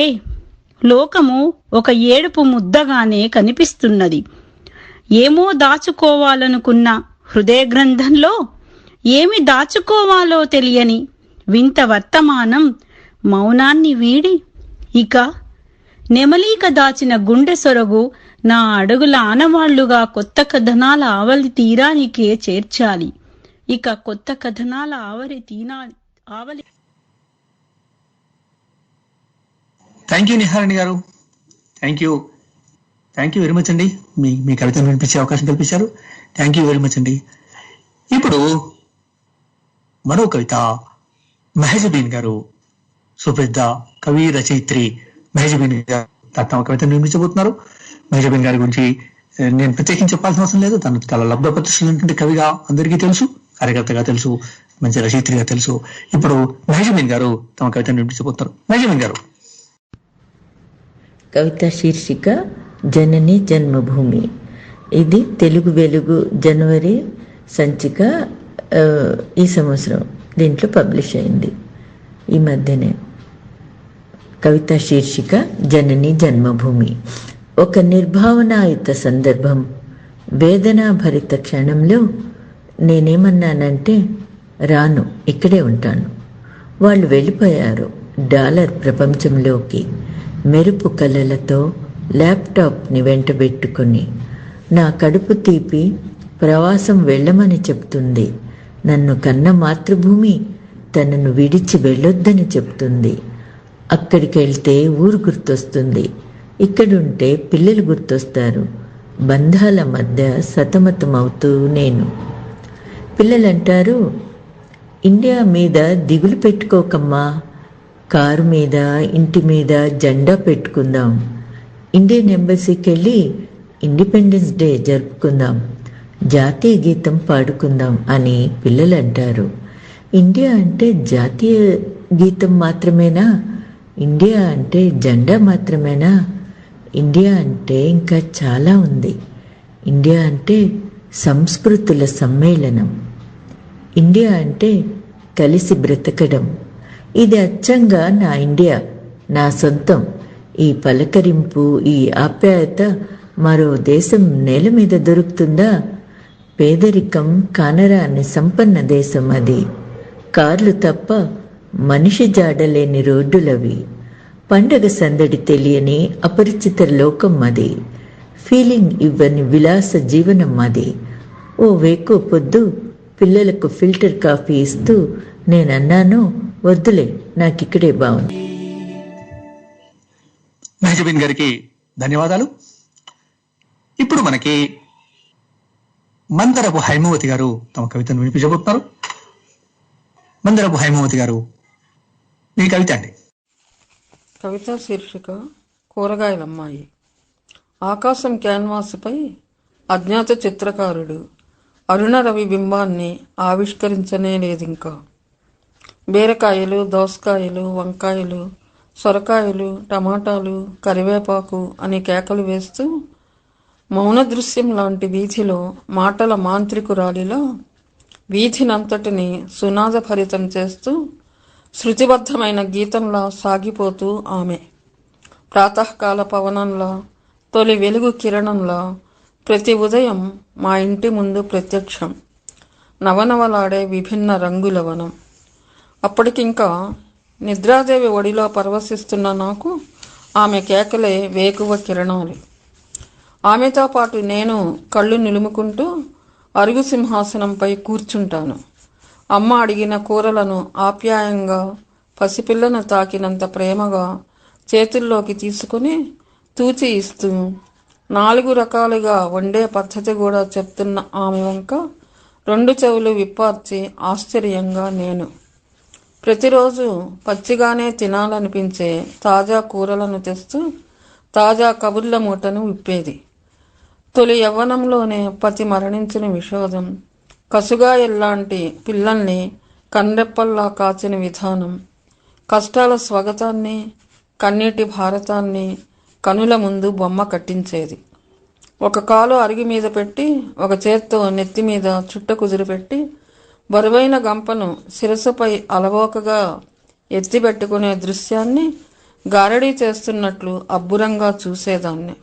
M: లోకము ఒక ఏడుపు ముద్దగానే కనిపిస్తున్నది. ఏమో దాచుకోవాలనుకున్న హృదయ గ్రంథంలో ఏమి దాచుకోవాలో తెలియని వింత వర్తమానం మౌనాన్ని వీడి ఇక నెమలీక దాచిన గుండె సొరగు నా అడుగుల ఆనవాళ్లుగా కొత్త కథనాల ఆవలి తీరానికే చేర్చాలి. ఇక కొత్త కథనాల ఆవలి
B: థ్యాంక్ యూ నిహారిణి గారు, థ్యాంక్ యూ వెరీ మచ్ అండి. మీ కవితను వినిపించే అవకాశం కల్పించారు. థ్యాంక్ యూ వెరీ మచ్ అండి. ఇప్పుడు మరో కవిత మెహజబీన్ గారు, సుప్రసిద్ధ కవి రచయిత్రి మెహజబీన్ గారు తమ కవితను వినిపించబోతున్నారు. మెహజబీన్ గారి గురించి నేను ప్రత్యేకించి చెప్పాల్సిన అవసరం లేదు. తను చాలా లబ్ధ ప్రతిష్ఠితున్నటువంటి కవిగా అందరికీ తెలుసు, కార్యకర్తగా తెలుసు, మంచి రచయిత్రిగా తెలుసు. ఇప్పుడు మెహజబీన్ గారు తమ కవితను వినిపించబోతున్నారు. మెహజబీన్ గారు.
N: కవిత శీర్షిక జనని జన్మభూమి. ఇది తెలుగు వెలుగు జనవరి సంచిక ఈ సంవత్సరం దీంట్లో పబ్లిష్ అయింది ఈ మధ్యనే. కవిత శీర్షిక జనని జన్మభూమి. ఒక నిర్భావనాయుత సందర్భం, వేదనాభరిత క్షణంలో నేనేమన్నానంటే, రాను, ఇక్కడే ఉంటాను. వాళ్ళు వెళ్ళిపోయారు డాలర్ ప్రపంచంలోకి, మెరుపు కలలతో ల్యాప్టాప్ని వెంటబెట్టుకుని. నా కడుపు తీపి ప్రవాసం వెళ్ళమని చెప్తుంది. నన్ను కన్న మాతృభూమి తనను విడిచి వెళ్ళొద్దని చెప్తుంది. అక్కడికి వెళ్తే ఊరు గుర్తొస్తుంది, ఇక్కడుంటే పిల్లలు గుర్తొస్తారు. బంధాల మధ్య సతమతమవుతూ నేను. పిల్లలంటారు, ఇండియా మీద దిగులు పెట్టుకోకమ్మా, కారు మీద ఇంటి మీద జెండా పెట్టుకుందాం, ఇండియన్ ఎంబసీకి వెళ్ళి ఇండిపెండెన్స్ డే జరుపుకుందాం, జాతీయ గీతం పాడుకుందాం అని పిల్లలు అంటారు. ఇండియా అంటే జాతీయ గీతం మాత్రమేనా? ఇండియా అంటే జెండా మాత్రమేనా? ఇండియా అంటే ఇంకా చాలా ఉంది. ఇండియా అంటే సంస్కృతుల సమ్మేళనం. ఇండియా అంటే కలిసి బ్రతకడం. ఇది అచ్చంగా నా ఇండియా, నా సొంతం. ఈ పలకరింపు, ఈ ఆప్యాయత మరో దేశం నేల మీద దొరుకుతుందా? పేదరికం కానరాని సంపన్న దేశం అది. కార్లు తప్ప మనిషి జాడలేని రోడ్డులవి. పండగ సందడి తెలియని అపరిచిత లోకం అది. ఫీలింగ్ ఇవ్వని విలాస జీవనం అది. ఓ వేకో పొద్దు పిల్లలకు ఫిల్టర్ కాఫీ ఇస్తూ నేనన్నాను, వద్దులే, నాకిక్కడే బాగుంది.
B: మెహజబీన్ గారికి ధన్యవాదాలు. ఇప్పుడు మనకి మందరపు హైమవతి గారు తమ కవితను వినిపించబోతున్నారు. మందరపు హైమవతి గారు, మీ కవిత అండి.
O: కవిత శీర్షిక కూరగాయలమ్మాయి. ఆకాశం క్యాన్వాస్పై అజ్ఞాత చిత్రకారుడు అరుణ రవి బింబాన్ని ఆవిష్కరించనే లేదింకా. బీరకాయలు, దోసకాయలు, వంకాయలు, సొరకాయలు, టమాటాలు, కరివేపాకు అని కేకలు వేస్తూ మౌన దృశ్యం లాంటి వీధిలో మాటల మాంత్రికురాలిలా వీధినంతటిని సునాదభరితం చేస్తూ శృతిబద్ధమైన గీతంలా సాగిపోతూ ఆమె ప్రాతకాల పవనంలా, తొలి వెలుగు కిరణంలా ప్రతి ఉదయం మా ఇంటి ముందు ప్రత్యక్షం. నవనవలాడే విభిన్న రంగుల వనం. అప్పటికింకా నిద్రాదేవి ఒడిలో పరవశిస్తున్న నాకు ఆమె కేకలే వేకువ కిరణాలు. ఆమెతో పాటు నేను కళ్ళు నిలుముకుంటూ అరుగు సింహాసనంపై కూర్చుంటాను. అమ్మ అడిగిన కూరలను ఆప్యాయంగా, పసిపిల్లను తాకినంత ప్రేమగా చేతుల్లోకి తీసుకుని తూచి ఇస్తూ 4 రకాలుగా వండే పద్ధతి కూడా చెప్తున్న ఆమె వంక 2 చెవులు విప్పార్చి ఆశ్చర్యంగా నేను. ప్రతిరోజు పచ్చిగానే తినాలనిపించే తాజా కూరలను తెస్తూ తాజా కబుర్ల మూటను విప్పేది. తొలి యవ్వనంలోనే పతి మరణించిన విషాదం, కసుగాయల్లాంటి పిల్లల్ని కన్నెప్పల్లా కాచిన విధానం, కష్టాల స్వాగతాన్ని, కన్నీటి భారతాన్ని కనుల ముందు బొమ్మ కట్టించేది. ఒక కాలు అరిగి మీద పెట్టి, ఒక చేత్తో నెత్తి మీద చుట్ట కుదిరిపెట్టి, బరువైన గంపను శిరస్సుపై అలవోకగా ఎత్తిపెట్టుకునే దృశ్యాన్ని గారడీ చేస్తున్నట్లు అబ్బురంగా చూసేదాన్ని.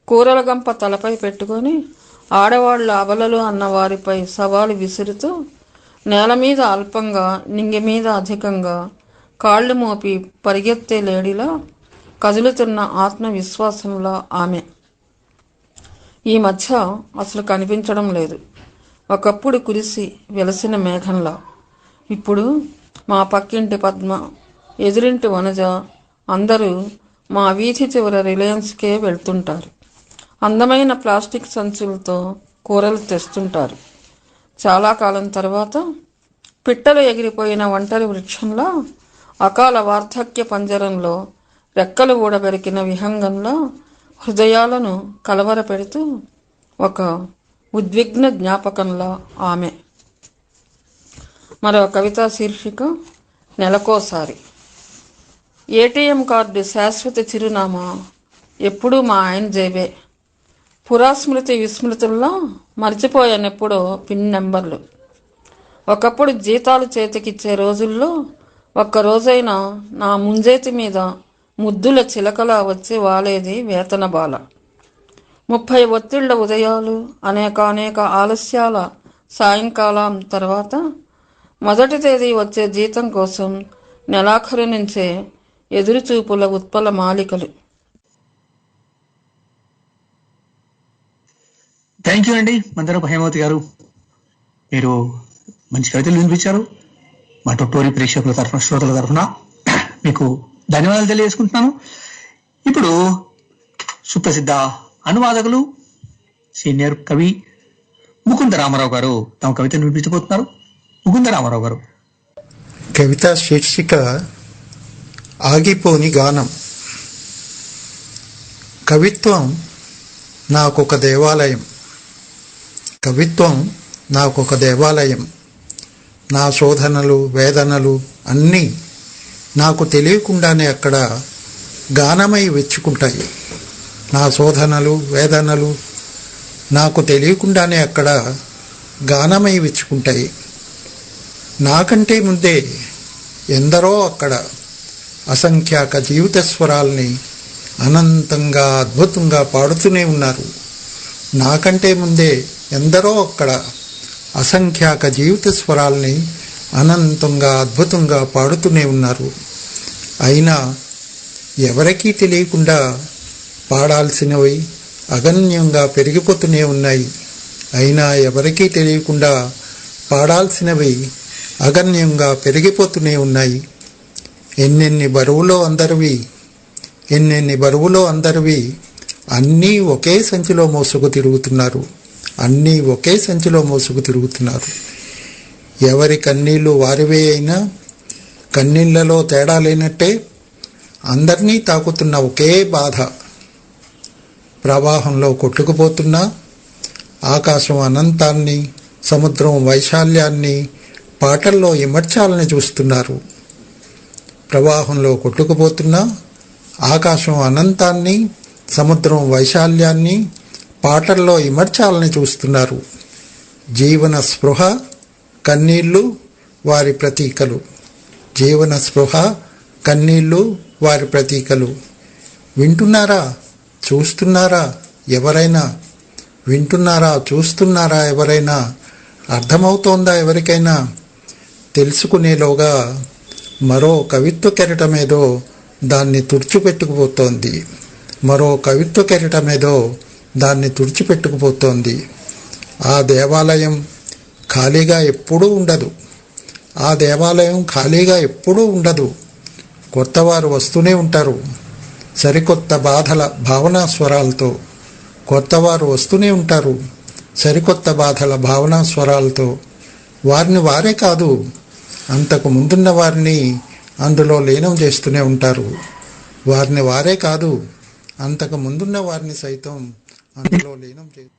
O: కూరల గంప తలపై పెట్టుకొని ఆడవాళ్ల అబలలు అన్న వారిపై సవాలు విసురుతూ నేల మీద అల్పంగా, నింగి మీద అధికంగా కాళ్లు మోపి పరిగెత్తే లేడిలా కదులుతున్న ఆత్మవిశ్వాసంలా ఆమె ఈ మధ్య అసలు కనిపించడం లేదు. ఒకప్పుడు కురిసి వెలసిన మేఘంలా. ఇప్పుడు మా పక్కింటి పద్మ, ఎదురింటి వనజ అందరూ మా వీధి చివర రిలయన్స్కే వెళ్తుంటారు. అందమైన ప్లాస్టిక్ సంచులతో కూరలు తెస్తుంటారు. చాలా కాలం తర్వాత పిట్టలు ఎగిరిపోయిన ఒంటరి వృక్షంలో, అకాల వార్ధక్య పంజరంలో రెక్కలు ఊడబెరికిన విహంగంలో హృదయాలను కలవరపెడుతూ ఒక ఉద్విగ్న జ్ఞాపకంలా ఆమె. మరో కవితా శీర్షిక నెలకోసారి. ఏటీఎం కార్డు శాశ్వత చిరునామా ఎప్పుడూ మా ఆయన జేబే. పురాస్మృతి విస్మృతుల్లో మర్చిపోయానెప్పుడో పిన్ నెంబర్లు. ఒకప్పుడు జీతాలు చేతికిచ్చే రోజుల్లో ఒక్కరోజైనా నా ముంజేతి మీద ముద్దుల చిలకలా వచ్చి వాలేది వేతన బాల. 30 ఒత్తిళ్ల ఉదయాలు, అనేక ఆలస్యాల సాయంకాలం తర్వాత మొదటి తేదీ వచ్చే జీతం కోసం నెలాఖరు నుంచే ఎదురుచూపుల ఉత్పల మాలికలు.
B: థ్యాంక్ యూ అండి మందరపు హేమావతి గారు. మీరు మంచి కవితలు వినిపించారు. మా టొట్టోరి ప్రేక్షకుల తరఫున, శ్రోతల తరఫున మీకు ధన్యవాదాలు తెలియజేసుకుంటున్నాను. ఇప్పుడు సుప్రసిద్ధ అనువాదకులు, సీనియర్ కవి ముకుంద రామారావు గారు తమ కవితను వినిపించబోతున్నారు. ముకుంద రామారావు గారు.
P: కవిత శీర్షిక ఆగిపోని గానం. కవిత్వం నాకొక దేవాలయం. కవిత్వం నాకొక దేవాలయం. నా శోధనలు, వేదనలు అన్నీ నాకు తెలియకుండానే అక్కడ గానమై వెచ్చుకుంటాయి. నా శోధనలు, వేదనలు నాకు తెలియకుండానే అక్కడ గానమై వెచ్చుకుంటాయి. నాకంటే ముందే ఎందరో అక్కడ అసంఖ్యాక జీవిత స్వరాల్ని అనంతంగా, అద్భుతంగా పాడుతూనే ఉన్నారు. నాకంటే ముందే ఎందరో అక్కడ అసంఖ్యాక జీవిత స్వరాల్ని అనంతంగా, అద్భుతంగా పాడుతూనే ఉన్నారు. అయినా ఎవరికీ తెలియకుండా పాడాల్సినవి అగణ్యంగా పెరిగిపోతూనే ఉన్నాయి. అయినా ఎవరికీ తెలియకుండా పాడాల్సినవి అగణ్యంగా పెరిగిపోతూనే ఉన్నాయి. ఎన్నెన్ని బరువులో అందరివి అన్నీ ఒకే సంచిలో మోసుకు తిరుగుతున్నారు. ఎవరి కన్నీళ్లు వారివే అయినా కన్నీళ్లలో తేడా లేనట్టే అందరినీ తాకుతున్న ఒకే బాధ. ప్రవాహంలో కొట్టుకుపోతున్నా ఆకాశం అనంతాన్ని, సముద్రం వైశాల్యాన్ని పాటల్లో ఇమర్చాలని చూస్తున్నారు. ప్రవాహంలో కొట్టుకుపోతున్న ఆకాశం అనంతాన్ని, సముద్రం వైశాల్యాన్ని పాటల్లో ఇమర్చాలని చూస్తున్నారు. జీవన స్పృహ, కన్నీళ్లు వారి ప్రతీకలు. జీవన స్పృహ, కన్నీళ్లు వారి ప్రతీకలు. వింటున్నారా, చూస్తున్నారా ఎవరైనా? వింటున్నారా, చూస్తున్నారా ఎవరైనా? అర్థమవుతోందా ఎవరికైనా? తెలుసుకునేలోగా మరో కవిత్వ కెరటమేదో దాన్ని తుడిచిపెట్టుకుపోతోంది. మరో కవిత్వ కెరటమేదో దాన్ని తుడిచిపెట్టుకుపోతోంది. ఆ దేవాలయం ఖాళీగా ఎప్పుడూ ఉండదు. ఆ దేవాలయం ఖాళీగా ఎప్పుడూ ఉండదు. కొత్తవారు వస్తూనే ఉంటారు, సరికొత్త బాధల భావనా స్వరాలతో. కొత్తవారు వస్తూనే ఉంటారు, సరికొత్త బాధల భావనా స్వరాలతో. వారిని వారే కాదు, అంతకు ముందున్న వారిని అందులో లీనం చేస్తూనే ఉంటారు. వారిని వారే కాదు, అంతకు ముందున్న వారిని సైతం అందులో లీనం చేస్తారు.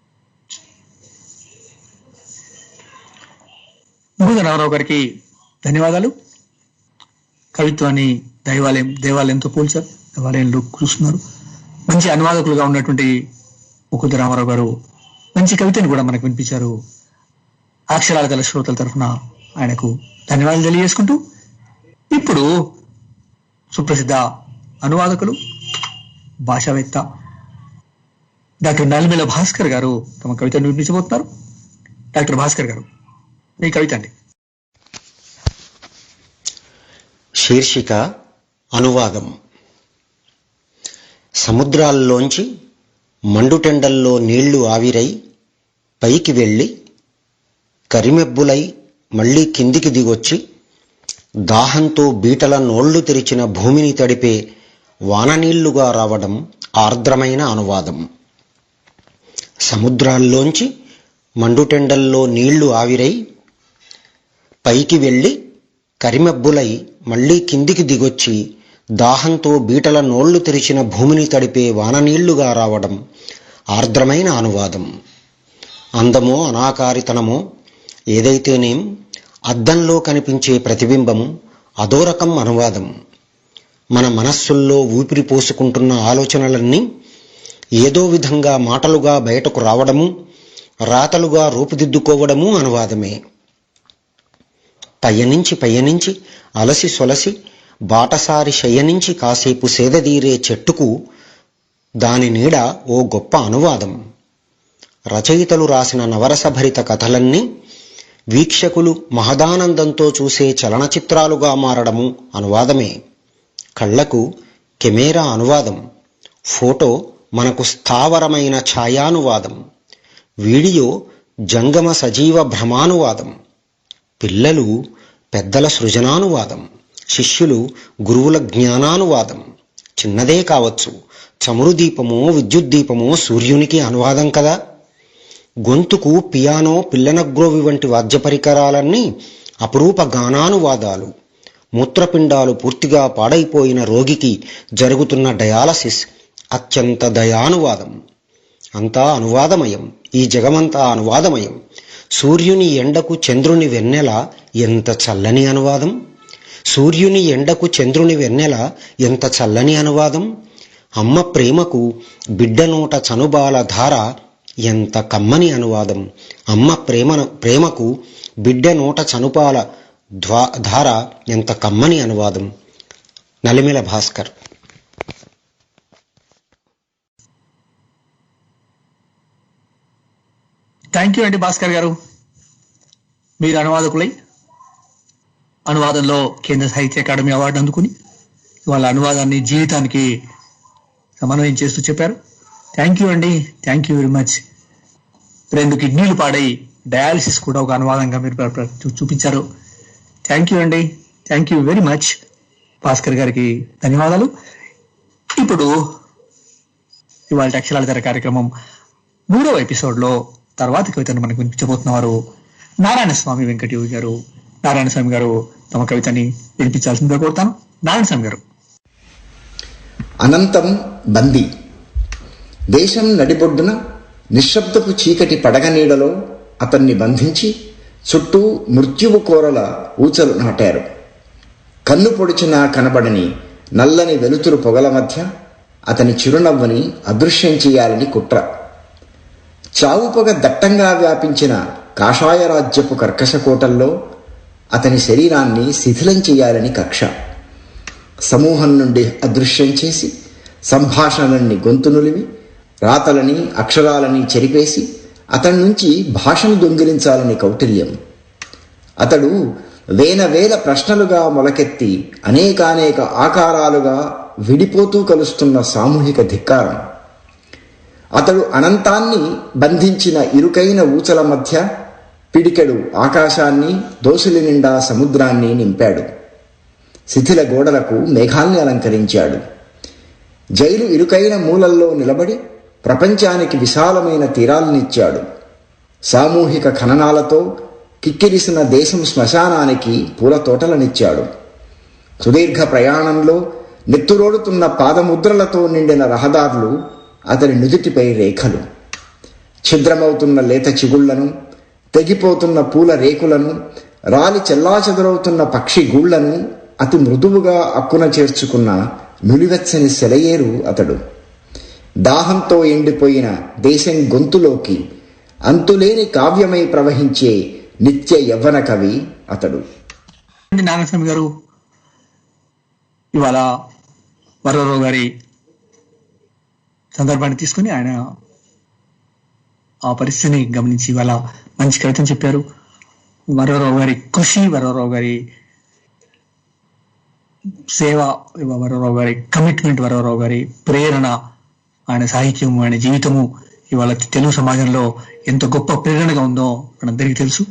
B: ముహూర్త రామారావు గారికి ధన్యవాదాలు. కవిత్వాన్ని దేవాలయంతో పోల్చారు, దేవాలయంలో కూర్చున్నారు. మంచి అనువాదకులుగా ఉన్నటువంటి ముకుంద రామారావు గారు మంచి కవితను కూడా మనకు వినిపించారు. అక్షరాల గల శ్రోతల తరఫున ఆయనకు ధన్యవాదాలు తెలియజేసుకుంటూ, ఇప్పుడు సుప్రసిద్ధ అనువాదకులు, భాషావేత్త డాక్టర్ నలిమేల భాస్కర్ గారు తమ కవితను వినిపించబోతున్నారు. డాక్టర్ భాస్కర్ గారు, మీ కవిత అండి.
Q: శీర్షిక అనువాదం. సముద్రాల్లోంచి మండుటెండల్లో నీళ్లు ఆవిరై పైకి వెళ్ళి కరిమెబ్బులై మళ్లీ కిందికి దిగొచ్చి దాహంతో బీటల నోళ్లు తెరిచిన భూమిని తడిపే వాననీళ్లుగా రావడం ఆర్ద్రమైన అనువాదం. సముద్రాల్లోంచి మండుటెండల్లో నీళ్లు ఆవిరై పైకి వెళ్ళి కరిమెబ్బులై మళ్లీ కిందికి దిగొచ్చి దాహంతో బీటల నోళ్లు తెరిచిన భూమిని తడిపే వాననీళ్లుగా రావడం ఆర్ద్రమైన అనువాదం. అందమో అనాకారితనమో ఏదైతేనేం అద్దంలో కనిపించే ప్రతిబింబం అదో రకం అనువాదం. మన మనస్సుల్లో ఊపిరి పోసుకుంటున్న ఆలోచనలన్నీ ఏదో విధంగా మాటలుగా బయటకు రావడము, రాతలుగా రూపుదిద్దుకోవడము అనువాదమే. పయనించి అలసి సొలసి బాటసారి శయనించి కాసేపు సేదదీరే చెట్టుకు దాని నీడ ఓ గొప్ప అనువాదం. రచయితలు రాసిన నవరసభరిత కథలన్నీ వీక్షకులు మహదానందంతో చూసే చలనచిత్రాలుగా మారడము అనువాదమే. కళ్లకు కెమెరా అనువాదం, ఫోటో మనకు స్థావరమైన ఛాయానువాదం, వీడియో జంగమ సజీవ భ్రమానువాదం, పిల్లలు పెద్దల సృజనానువాదం, శిష్యులు గురువుల జ్ఞానానువాదం. చిన్నదే కావచ్చు, చమురు దీపమో విద్యుత్ దీపమో సూర్యునికి అనువాదం కదా. గొంతుకు పియానో, పిల్లనగ్రోవి వంటి వాద్య పరికరాలన్నీ అపురూప గానానువాదాలు. మూత్రపిండాలు పూర్తిగా పాడైపోయిన రోగికి జరుగుతున్న డయాలసిస్ అత్యంత దయానువాదం. అంతా అనువాదమయం, ఈ జగమంతా అనువాదమయం. సూర్యుని ఎండకు చంద్రుని వెన్నెల ఎంత చల్లని అనువాదం. సూర్యుని ఎండకు చంద్రుని వెన్నెల ఎంత చల్లని అనువాదం. అమ్మ ప్రేమకు బిడ్డ నోట చనుబాల ధార ఎంత కమ్మని అనువాదం. అమ్మ ప్రేమకు బిడ్డ నోట చనుపాల ధార ఎంత కమ్మని అనువాదం. నలిమేల భాస్కర్.
B: థ్యాంక్ యూ అండి భాస్కర్ గారు. మీరు అనువాదకులై అనువాదంలో కేంద్ర సాహిత్య అకాడమీ అవార్డు అందుకుని వాళ్ళ అనువాదాన్ని జీవితానికి సమన్వయం చేస్తూ చెప్పారు. థ్యాంక్ యూ అండి, థ్యాంక్ యూ వెరీ మచ్. 2 కిడ్నీలు పాడై డయాలిసిస్ కూడా ఒక అనువాదంగా మీరు చూపించారు. థ్యాంక్ యూ అండి, thank you very much. Bhaskar గారికి ధన్యవాదాలు. ఇప్పుడు ఇవాళ అక్షరాల ధర కార్యక్రమం 3వ ఎపిసోడ్లో తర్వాతి కవితను మనకు వినిపించబోతున్నారు నారాయణ స్వామి వెంకటయోగి గారు. నారాయణ స్వామి గారు తమ కవితని వినిపించాల్సిందిగా కోరుతాను. నారాయణ స్వామి గారు.
R: అనంతం బందీ. దేశం నడిబొడ్డున నిశ్శబ్దపు చీకటి పడగ నీడలో అతన్ని బంధించి చుట్టూ మృత్యువు కోరల ఊచలు నాటారు. కన్ను పొడిచినా కనబడని నల్లని వెలుతురు పొగల మధ్య అతని చిరునవ్వుని అదృశ్యం చేయాలని కుట్ర. చావు పొగ దట్టంగా వ్యాపించిన కాషాయ రాజ్యపు కర్కశకోటల్లో అతని శరీరాన్ని శిథిలం చేయాలని కక్ష. సమూహం నుండి అదృశ్యం చేసి సంభాషణలన్నీ గొంతు నులివి రాతలని అక్షరాలని చెరిపేసి అతడి నుంచి భాషను దొంగిలించాలని కౌటిల్యం. అతడు వేల ప్రశ్నలుగా మొలకెత్తి అనేకానేక ఆకారాలుగా విడిపోతూ కలుస్తున్న సామూహిక ధిక్కారం. అతడు అనంతాన్ని బంధించిన ఇరుకైన ఊచల మధ్య పిడికెడు ఆకాశాన్ని, దోసిలి నిండా సముద్రాన్ని నింపాడు. శిథిల గోడలకు మేఘాల్ని అలంకరించాడు. జైలు ఇరుకైన మూలల్లో నిలబడి ప్రపంచానికి విశాలమైన తీరాలనిచ్చాడు. సామూహిక ఖననాలతో కిక్కిరిసిన దేశం శ్మశానానికి పూల తోటలనిచ్చాడు. సుదీర్ఘ ప్రయాణంలో నెత్తురోడుతున్న పాదముద్రలతో నిండిన రహదారులు అతని నుదుటిపై రేఖలు. ఛిద్రమవుతున్న లేత చిగుళ్లను, తెగిపోతున్న పూల రేకులను, రాలి చెల్లాచెదరవుతున్న పక్షి గూళ్లను అతి మృదువుగా అక్కున చేర్చుకున్న నులివెచ్చని సెలయేరు అతడు. దాహంతో ఎండిపోయిన దేశం గొంతులోకి అంతులేని కావ్యమై ప్రవహించే నిత్య యవ్వన కవి అతడు.
B: నారాయణస్వామి గారు ఇవాళ వరవరావు గారి సందర్భాన్ని తీసుకుని ఆయన ఆ పరిస్థితిని గమనించి ఇవాళ మంచి కవితను చెప్పారు. వరవరావు గారి కృషి, వరవరావు గారి సేవ, వరవరావు గారి కమిట్మెంట్, వరవరావు గారి ప్రేరణ, ఆయన సాహిత్యం, ఆయన జీవితము ఇవాళ తెలుగు సమాజంలో ఎంత గొప్ప ప్రేరణగా ఉందో మనందరికీ తెలుసు.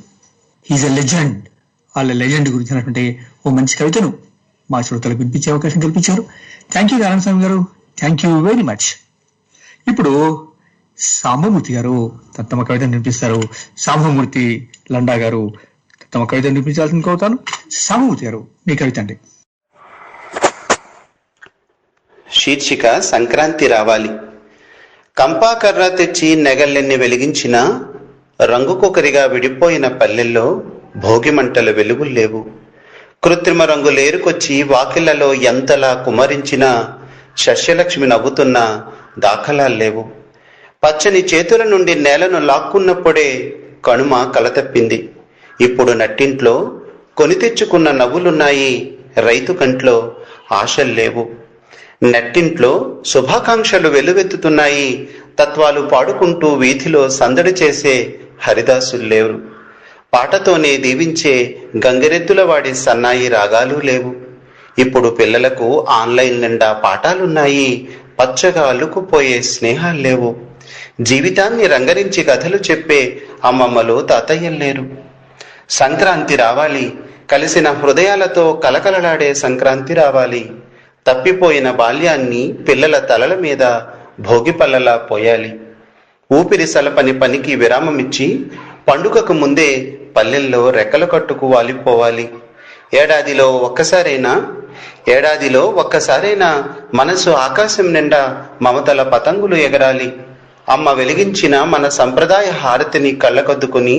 B: He's a legend. వాళ్ళ లెజెండ్ గురించినటువంటి ఓ మంచి కవితను మా శ్రోతలకు వినిపించే అవకాశం కల్పించారు. థ్యాంక్ యూ నారాయణస్వామి గారు, థ్యాంక్ యూ వెరీ మచ్. ఇప్పుడు సాంబమూర్తి గారు తమ కవితను వినిపిస్తారు. సాంబమూర్తి లండా గారు తమ కవితను వినిపించాల్సింది కోరుతాను. సాంబమూర్తి గారు మీ కవిత అండి.
S: శీర్షిక సంక్రాంతి రావాలి. కంపాకర్ర తెచ్చి నెగళ్ళెన్ని వెలిగించినా రంగుకొకరిగా విడిపోయిన పల్లెల్లో భోగి మంటల వెలుగుల్లేవు. కృత్రిమ రంగులేరుకొచ్చి వాకిళ్లలో ఎంతలా కుమరించినా శస్యలక్ష్మి నవ్వుతున్న దాఖలాల్లేవు. పచ్చని చేతుల నుండి నేలను లాక్కున్నప్పుడే కనుమ కలతప్పింది. ఇప్పుడు నట్టింట్లో కొని తెచ్చుకున్న నవ్వులున్నాయి, రైతు కంట్లో ఆశల్లేవు. నట్టింట్లో శుభాకాంక్షలు వెలువెత్తుతున్నాయి, తత్వాలు పాడుకుంటూ వీధిలో సందడి చేసే హరిదాసుల్లేరు. పాటతోనే దీవించే గంగిరెద్దుల వాడి సన్నాయి రాగాలు లేవు. ఇప్పుడు పిల్లలకు ఆన్లైన్ నిండా పాఠాలున్నాయి, పచ్చగా అల్లుకుపోయే స్నేహాల్లేవు. జీవితాన్ని రంగరించి కథలు చెప్పే అమ్మమ్మలు తాతయ్యల్లేరు. సంక్రాంతి రావాలి, కలిసిన హృదయాలతో కలకలలాడే సంక్రాంతి రావాలి. తప్పిపోయిన బాల్యాన్ని పిల్లల తలల మీద భోగిపల్లలా పోయాలి. ఊపిరి సలపని పనికి విరామమిచ్చి పండుగకు ముందే పల్లెల్లో రెక్కలు కట్టుకు వాలిపోవాలి. ఏడాదిలో ఒక్కసారైనా మనసు ఆకాశం నిండా మమతల పతంగులు ఎగరాలి. అమ్మ వెలిగించిన మన సంప్రదాయ హారతిని కళ్ళకద్దుకుని,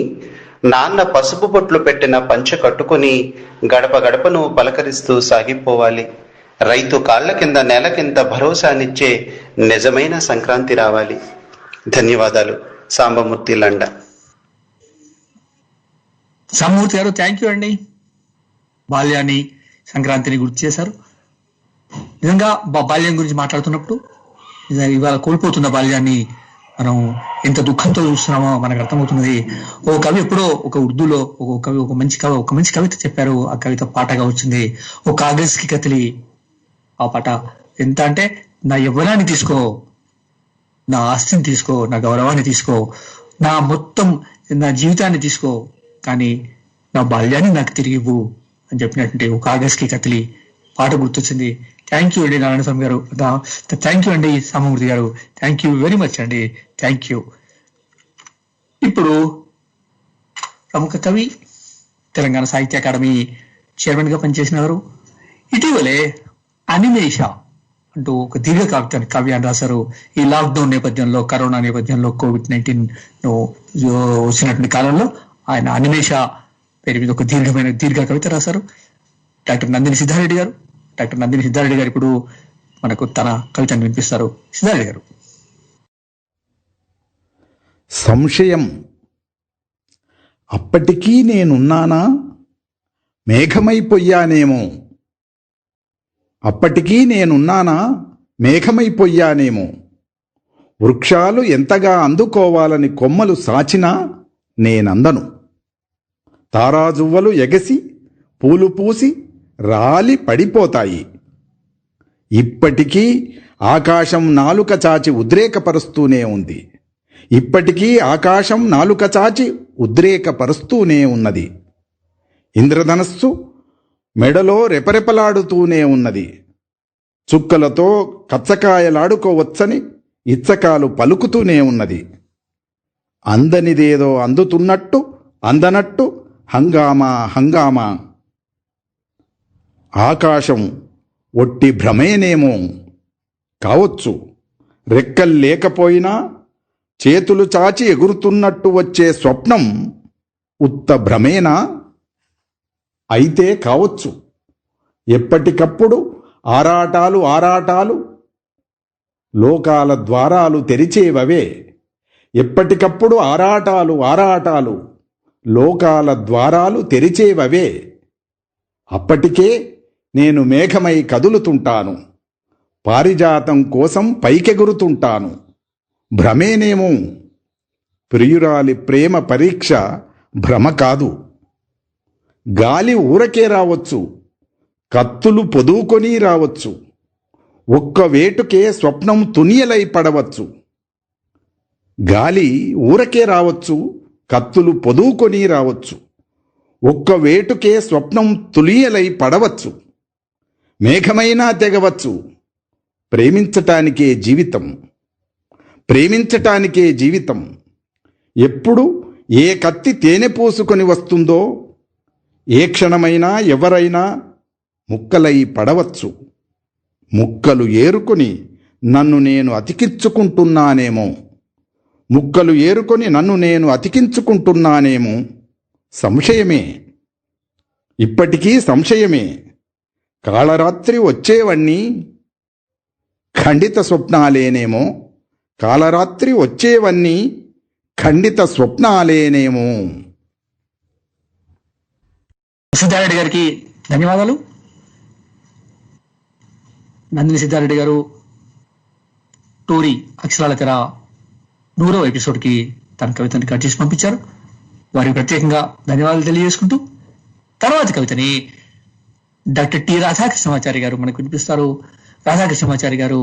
S: నాన్న పసుపు పొట్లు పెట్టిన పంచె కట్టుకుని గడప గడపను పలకరిస్తూ సాగిపోవాలి. రైతు కాళ్ల కింద నేల కింద భరోసానిచ్చే నిజమైన సంక్రాంతి రావాలి. ధన్యవాదాలు. సాంబమూర్తి లండ.
B: సాంబమూర్తి గారు థ్యాంక్ యూ అండి. బాల్యాన్ని, సంక్రాంతిని గుర్తు చేశారు. నిజంగా బాల్యం గురించి మాట్లాడుతున్నప్పుడు ఇవాళ కోల్పోతున్న బాల్యాన్ని మనం ఎంత దుఃఖంతో చూస్తున్నామో మనకు అర్థమవుతున్నది. ఓ కవి ఎప్పుడో ఒక ఉర్దూలో ఒక మంచి కవిత చెప్పారు. ఆ కవిత పాటగా వచ్చింది. ఓ కాగజ్ కి కతిలి. ఆ పాట ఎంత అంటే, నా యవ్వనాన్ని తీసుకో, నా ఆస్తిని తీసుకో, నా గౌరవాన్ని తీసుకో, నా జీవితాన్ని తీసుకో, కానీ నా బాల్యాన్ని నాకు తిరిగి ఇవ్వు అని చెప్పినటువంటి ఒక కాగజ్ కి కతిలి పాట గుర్తొచ్చింది. థ్యాంక్ యూ అండి నారాయణస్వామి గారు, థ్యాంక్ యూ అండి సాంబమూర్తి గారు, థ్యాంక్ యూ వెరీ మచ్ అండి, థ్యాంక్ యూ. ఇప్పుడు ప్రముఖ కవి, తెలంగాణ సాహిత్య అకాడమీ చైర్మన్ గా పనిచేసిన వారు, ఇటీవలే అనిమేష అంటూ ఒక దీర్ఘ కావ్యాన్ని రాశారు. ఈ లాక్డౌన్ నేపథ్యంలో, కరోనా నేపథ్యంలో, కోవిడ్-19 వచ్చినటువంటి కాలంలో ఆయన అనిమేష పేరు మీద ఒక దీర్ఘ కవిత రాశారు. డాక్టర్ నందిని సిద్ధారెడ్డి గారు ఇప్పుడు మనకు తన కవితను వినిపిస్తారు. సిద్ధారెడ్డి గారు.
T: సంశయం. అప్పటికీ నేనున్నానా, మేఘమైపోయానేమో. అప్పటికీ నేనున్నానా, మేఘమైపోయానేమో. వృక్షాలు ఎంతగా అందుకోవాలని కొమ్మలు సాచినా నేనందను. తారాజువ్వలు ఎగసి పూలు పూసి రాలి పడిపోతాయి. ఇప్పటికీ ఆకాశం నాలుక చాచి ఉద్రేకపరుస్తూనే ఉంది. ఇప్పటికీ ఆకాశం నాలుక చాచి ఉద్రేకపరుస్తూనే ఉన్నది. ఇంద్రధనస్సు మెడలో రెపరెపలాడుతూనే ఉన్నది. చుక్కలతో కచ్చకాయలాడుకోవచ్చని ఇచ్చకాలు పలుకుతూనే ఉన్నది. అందనిదేదో అందుతున్నట్టు అందనట్టు హంగామా హంగామా. ఆకాశం ఒట్టి భ్రమేనేమో కావచ్చు. రెక్కల్లేకపోయినా చేతులు చాచి ఎగురుతున్నట్టు వచ్చే స్వప్నం ఉత్త భ్రమేనా? అయితే కావచ్చు. ఎప్పటికప్పుడు ఆరాటాలు లోకాల ద్వారాలు తెరిచేవవే. ఎప్పటికప్పుడు ఆరాటాలు లోకాల ద్వారాలు తెరిచేవవే. అప్పటికే నేను మేఘమై కదులుతుంటాను. పారిజాతం కోసం పైకెగురుతుంటాను. భ్రమేనేమో. ప్రియురాలి ప్రేమ పరీక్ష భ్రమ కాదు. గాలి ఊరకే రావచ్చు, కత్తులు పొదువుకొని రావచ్చు. ఒక్క వేటుకే స్వప్నం తునియలై పడవచ్చు. గాలి ఊరకే రావచ్చు, కత్తులు పొదువుకొని రావచ్చు. ఒక్క వేటుకే స్వప్నం తులియలై పడవచ్చు. మేఘమైనా తెగవచ్చు. ప్రేమించటానికే జీవితం. ఎప్పుడు ఏ కత్తి తేనె పూసుకొని వస్తుందో ఏ క్షణమైనా ఎవరైనా ముక్కలై పడవచ్చు. ముక్కలు ఏరుకొని నన్ను నేను అతికించుకుంటున్నానేమో. సంశయమే. ఇప్పటికీ సంశయమే. కాళరాత్రి వచ్చేవన్నీ ఖండిత స్వప్నాలేనేమో. కాళరాత్రి వచ్చేవన్నీ ఖండిత స్వప్నాలేనేమో.
B: సిద్ధారెడ్డి గారికి ధన్యవాదాలు. నందిని సిద్ధారెడ్డి గారు టోరీ అక్షరాల తెర 100వ ఎపిసోడ్కి తన కవితని కట్ చేసి పంపించారు. వారికి ప్రత్యేకంగా ధన్యవాదాలు తెలియజేసుకుంటూ తర్వాతి కవితని డాక్టర్ టి రాధాకృష్ణమాచారి గారు మనకు వినిపిస్తారు. రాధాకృష్ణమాచారి గారు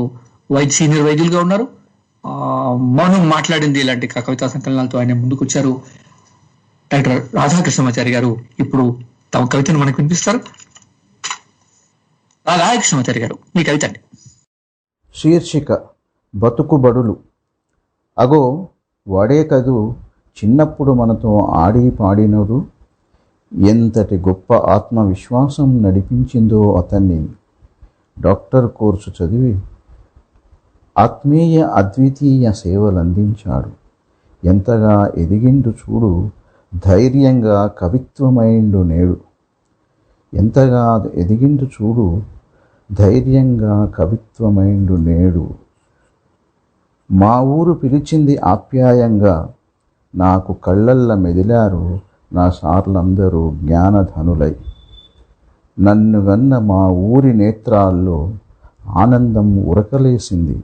B: సీనియర్ వైద్యులుగా ఉన్నారు. మౌనం మాట్లాడింది ఇలాంటి కవితా సంకలనాలతో ఆయన ముందుకొచ్చారు. డాక్టర్ రాధాకృష్ణమాచారి గారు ఇప్పుడు తమ కవితను మనకు వినిపిస్తారు. రాధాకృష్ణమాచారి గారు, మీ కవిత అండి.
U: శీర్షిక బతుకుబడులు. అగో వాడే కదూ చిన్నప్పుడు మనతో ఆడి పాడినడు. ఎంతటి గొప్ప ఆత్మవిశ్వాసం నడిపించిందో అతన్ని. డాక్టర్ కోర్సు చదివి ఆత్మీయ అద్వితీయ సేవలందించాడు. ఎంతగా ఎదిగిండు చూడు, ధైర్యంగా కవిత్వమైండు నేడు. ఎంతగా ఎదిగిండు చూడు, ధైర్యంగా కవిత్వమైండు నేడు. మా ఊరు పిలిచింది ఆప్యాయంగా, నాకు కళ్ళల్ల మెదిలారు నా సార్లందరూ జ్ఞానధనులై. నన్ను గన్న మా ఊరి నేత్రాల్లో ఆనందం ఉరకలేసింది.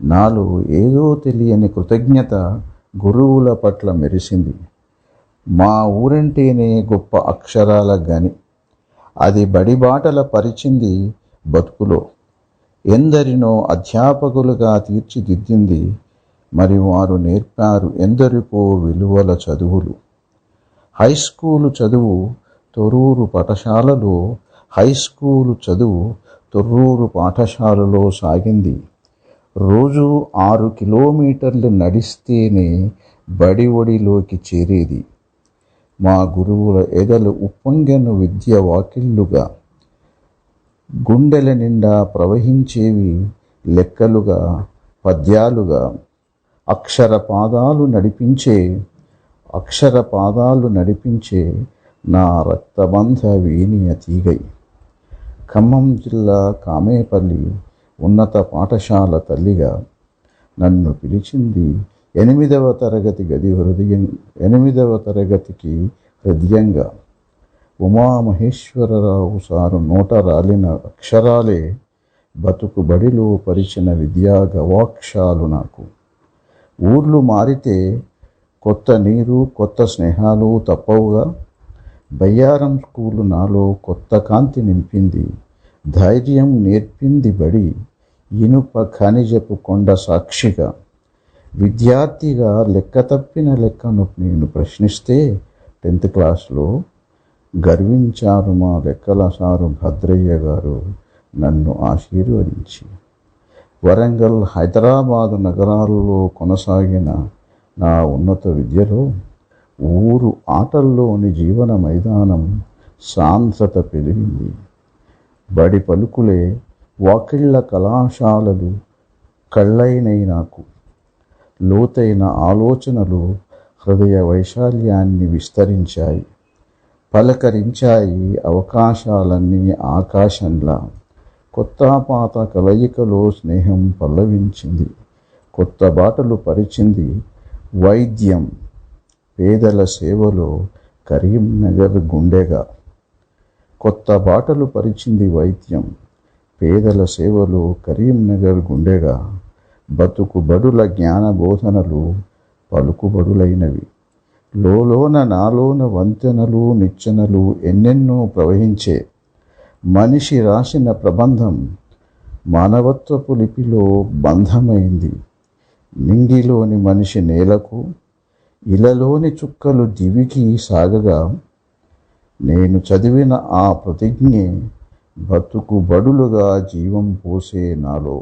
U: నాలో ఏదో తెలియని కృతజ్ఞత గురువుల పట్ల మెరిసింది. మా ఊరంటేనే గొప్ప అక్షరాల గని, అది బడిబాటల పరిచింది బతుకులో. ఎందరినో అధ్యాపకులుగా తీర్చిదిద్దింది, మరి వారు నేర్పారు ఎందరికో విలువల చదువులు. హైస్కూలు చదువు తొర్రూరు పాఠశాలలో సాగింది. రోజు 6 కిలోమీటర్లు నడిస్తేనే బడి ఒడిలోకి చేరేది. మా గురువుల ఎదలు ఉప్పొంగెను విద్య వాకిళ్లుగా. గుండెల నిండా ప్రవహించేవి లెక్కలుగా, పద్యాలుగా, అక్షర పాదాలు నడిపించే నా రక్తబంధ వీణియ తీగై. ఖమ్మం జిల్లా కామేపల్లి ఉన్నత పాఠశాల తల్లిగా నన్ను పిలిచింది 8వ తరగతికి హృదయంగా. ఉమామహేశ్వరరావు సారు నోట రాలిన అక్షరాలే బతుకు బడిలో పరిచిన విద్యా గవాక్షాలు నాకు. ఊర్లు మారితే కొత్త నీరు, కొత్త స్నేహాలు తప్పవుగా. బయ్యారం స్కూలు నాలో కొత్త కాంతి నింపింది, ధైర్యం నేర్పింది బడి, ఇనుప ఖనిజపు కొండ సాక్షిగా. విద్యార్థిగా లెక్క తప్పిన లెక్కను నేను ప్రశ్నిస్తే 10th క్లాస్లో గర్వించారు మా లెక్కల సారు భద్రయ్య గారు నన్ను ఆశీర్వదించి. వరంగల్, హైదరాబాదు నగరాల్లో కొనసాగిన నా ఉన్నత విద్యలో ఊరు ఆటల్లోని జీవన మైదానం సాంద్రత పెరిగింది. బడి పలుకులే వాకిళ్ల కళాశాలలు కళ్ళైనై నాకు. లోతైన ఆలోచనలు హృదయ వైశాల్యాన్ని విస్తరించాయి, పలకరించాయి అవకాశాలన్నీ ఆకాశంలా. కొత్త పాత కలయికలో స్నేహం పల్లవించింది, కొత్త బాటలు పరిచింది వైద్యం. పేదల సేవలో కరీంనగర్ గుండెగా. కొత్త బాటలు పరిచింది వైద్యం, పేదల సేవలో కరీంనగర్ గుండెగా. బతుకు బడుల జ్ఞాన బోధనలు పలుకుబడులైనవి. లోలోన నాలోన వంతెనలు నిచ్చెనలు ఎన్నెన్నో ప్రవహించే మనిషి రాసిన ప్రబంధం మానవత్వపు లిపిలో బంధమైంది. నింగిలోని మనిషి నేలకు, ఇలలోని చుక్కలు దివికి సాగగా నేను చదివిన ఆ ప్రతిజ్ఞే బతుకు బడులుగా జీవం పోసే నాలో.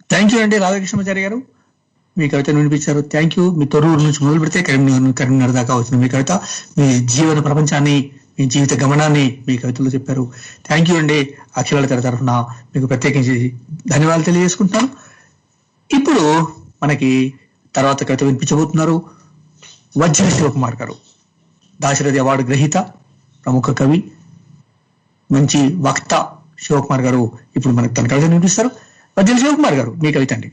B: థ్యాంక్ యూ అండి రాధాకృష్ణమాచారి గారు, మీ కవితను వినిపించారు. Thank you. మీ తొర్రూరు నుంచి మొదలు పెడితే కరీంనగర్ దాకా వచ్చిన మీ కవిత, మీ జీవన ప్రపంచాన్ని, మీ జీవిత గమనాన్ని మీ కవితలో చెప్పారు. థ్యాంక్ యూ అండి. అఖిలాల తరఫున మీకు ప్రత్యేకించి ధన్యవాదాలు తెలియజేసుకుంటున్నాను. ఇప్పుడు మనకి తర్వాత కవిత వినిపించబోతున్నారు వజ్జల శివకుమార్ గారు. దాశరథి అవార్డు గ్రహీత, ప్రముఖ కవి, మంచి వక్త శివకుమార్ గారు ఇప్పుడు మనకి తన కవిత వినిపిస్తారు. వజ్జల శివకుమార్ గారు, మీ కవిత అండి.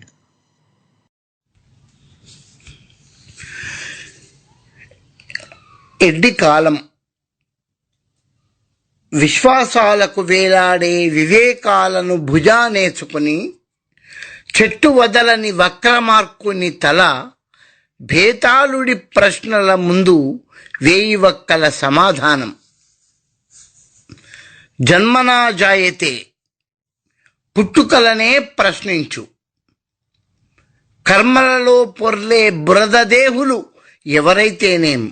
C: ఎడ్డి కాలం విశ్వాసాలకు వేలాడే వివేకాలను భుజానేసుకుని చెట్టు వదలని వక్రమార్కుని తల భేతాళుడి ప్రశ్నల ముందు 1000 వక్కల సమాధానం. జన్మనా జాయతే, పుట్టుకలనే ప్రశ్నించు. కర్మలలో పొర్లే బురదదేహులు ఎవరైతేనేం,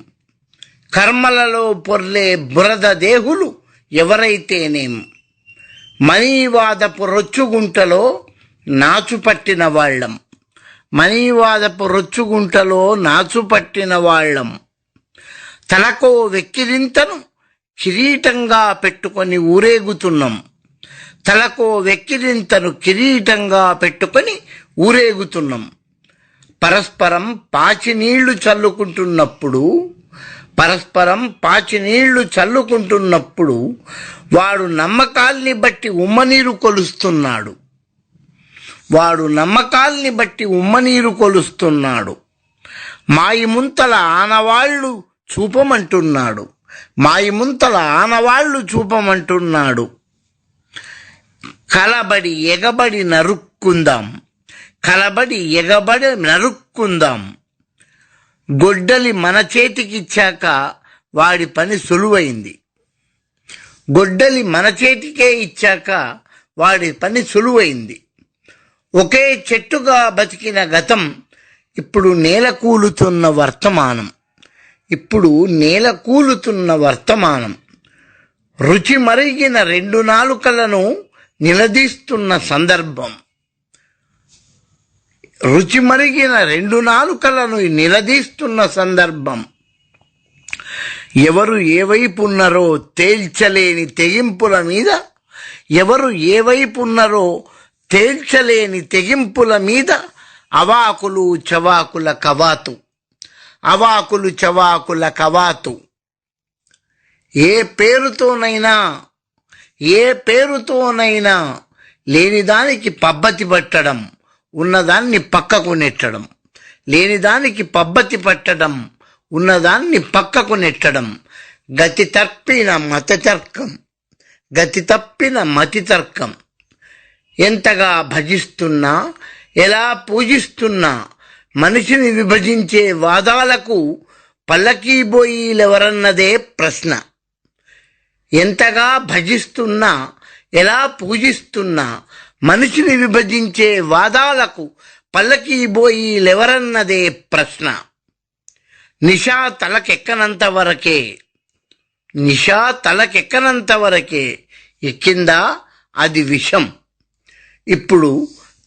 C: కర్మలలో పొర్లే బురదదేహులు ఎవరైతేనేం. మనీవాదపు రొచ్చుగుంటలో నాచుపట్టిన వాళ్ళం, మనీవాదపు రొచ్చుగుంటలో నాచుపట్టిన వాళ్ళం. తలకో వెక్కిరింతను కిరీటంగా పెట్టుకొని ఊరేగుతున్నాం, తలకో వెక్కిరింతను కిరీటంగా పెట్టుకొని ఊరేగుతున్నాం. పరస్పరం పాచినీళ్లు చల్లుకుంటున్నప్పుడు, పరస్పరం పాచినీళ్లు చల్లుకుంటున్నప్పుడు వాడు నమ్మకాల్ని బట్టి ఉమ్మనీరు కొలుస్తున్నాడు, వాడు నమ్మకాల్ని బట్టి ఉమ్మనీరు కొలుస్తున్నాడు. మాయిముంతల ఆనవాళ్లు చూపమంటున్నాడు, మాయిముంతల ఆనవాళ్లు చూపమంటున్నాడు. కలబడి ఎగబడి నరుక్కుందాం, కలబడి ఎగబడి నరుక్కుందాం. గొడ్డలి మన చేతికిచ్చాక వాడి పని సులువైంది, గొడ్డలి మన చేతికే ఇచ్చాక వాడి పని సులువైంది. ఒకే చెట్టుగా బతికిన గతం ఇప్పుడు నేల కూలుతున్న వర్తమానం, ఇప్పుడు నేల కూలుతున్న వర్తమానం. రుచి మరిగిన 2 నాలుకలను నిలదీస్తున్న సందర్భం, రుచి మరిగిన 2 నాలుకలను నిలదీస్తున్న సందర్భం. ఎవరు ఏ వైపు ఉన్నారో తేల్చలేని తెగింపుల మీద, ఎవరు ఏ వైపు ఉన్నారో తేల్చలేని తెగింపుల మీద అవాకులు చవాకుల కవాతు, అవాకులు చవాకుల కవాతు. ఏ పేరుతోనైనా లేనిదానికి పబ్బతి పట్టడం, ఉన్నదాన్ని పక్కకు నెట్టడం. లేనిదానికి పబ్బతి పట్టడం, ఉన్నదాన్ని పక్కకు నెట్టడం. గతి తప్పిన మతి తర్కం. ఎంతగా భజిస్తున్నా, ఎలా పూజిస్తున్నా మనిషిని విభజించే వాదాలకు పల్లకీబోయీలెవరన్నదే ప్రశ్న. ఎంతగా భజిస్తున్నా, ఎలా పూజిస్తున్నా మనిషిని విభజించే వాదాలకు పల్లకీబోయీలెవరన్నదే ప్రశ్న. నిషా తలకెక్కనంత వరకే ఎక్కిందా అది విషం. ఇప్పుడు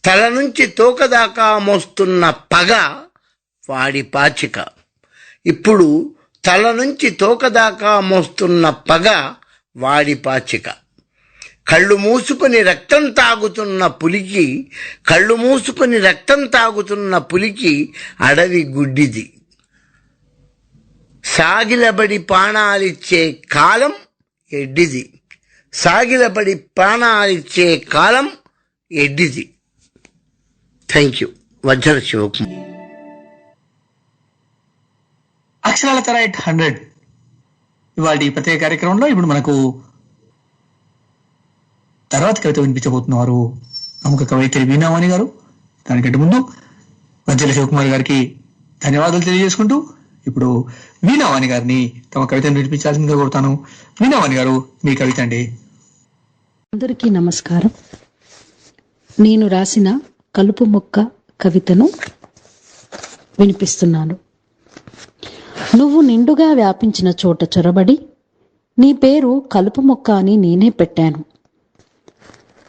C: తల నుంచి తోకదాకా మోస్తున్న పగ వాడి పాచిక. ఇప్పుడు తల నుంచి తోకదాకా మోస్తున్న పగ వాడి పాచిక. కళ్ళు మూసుకొని రక్తం తాగుతున్న పులికి అడవి గుడ్డిది. సాగిలబడి ప్రాణాలిచ్చే కాలం ఎడ్డిది. Thank you. వజ్ర శివకుమార్.
B: అక్షరాల కరెక్ట్ 100 ఇవాళ ఈ ప్రత్యేక కార్యక్రమంలో ఇప్పుడు మనకు తర్వాత కవిత వినిపించబోతున్నారు ప్రముఖ కవయిత్రి వీణావాణి గారు. దానికంటే ముందు వజ్ర శివకుమార్ గారికి ధన్యవాదాలు తెలియజేసుకుంటూ ఇప్పుడు వీణావాణి గారిని తమ కవితను వినిపించాల్సిందిగా కోరుతాను. వీణావాణి గారు, మీ కవిత అండి.
D: అందరికీ నమస్కారం. నేను రాసిన కలుపు మొక్క కవితను వినిపిస్తున్నాను. నువ్వు నిండుగా వ్యాపించిన చోట చొరబడి నీ పేరు కలుపు మొక్క అని నేనే పెట్టాను.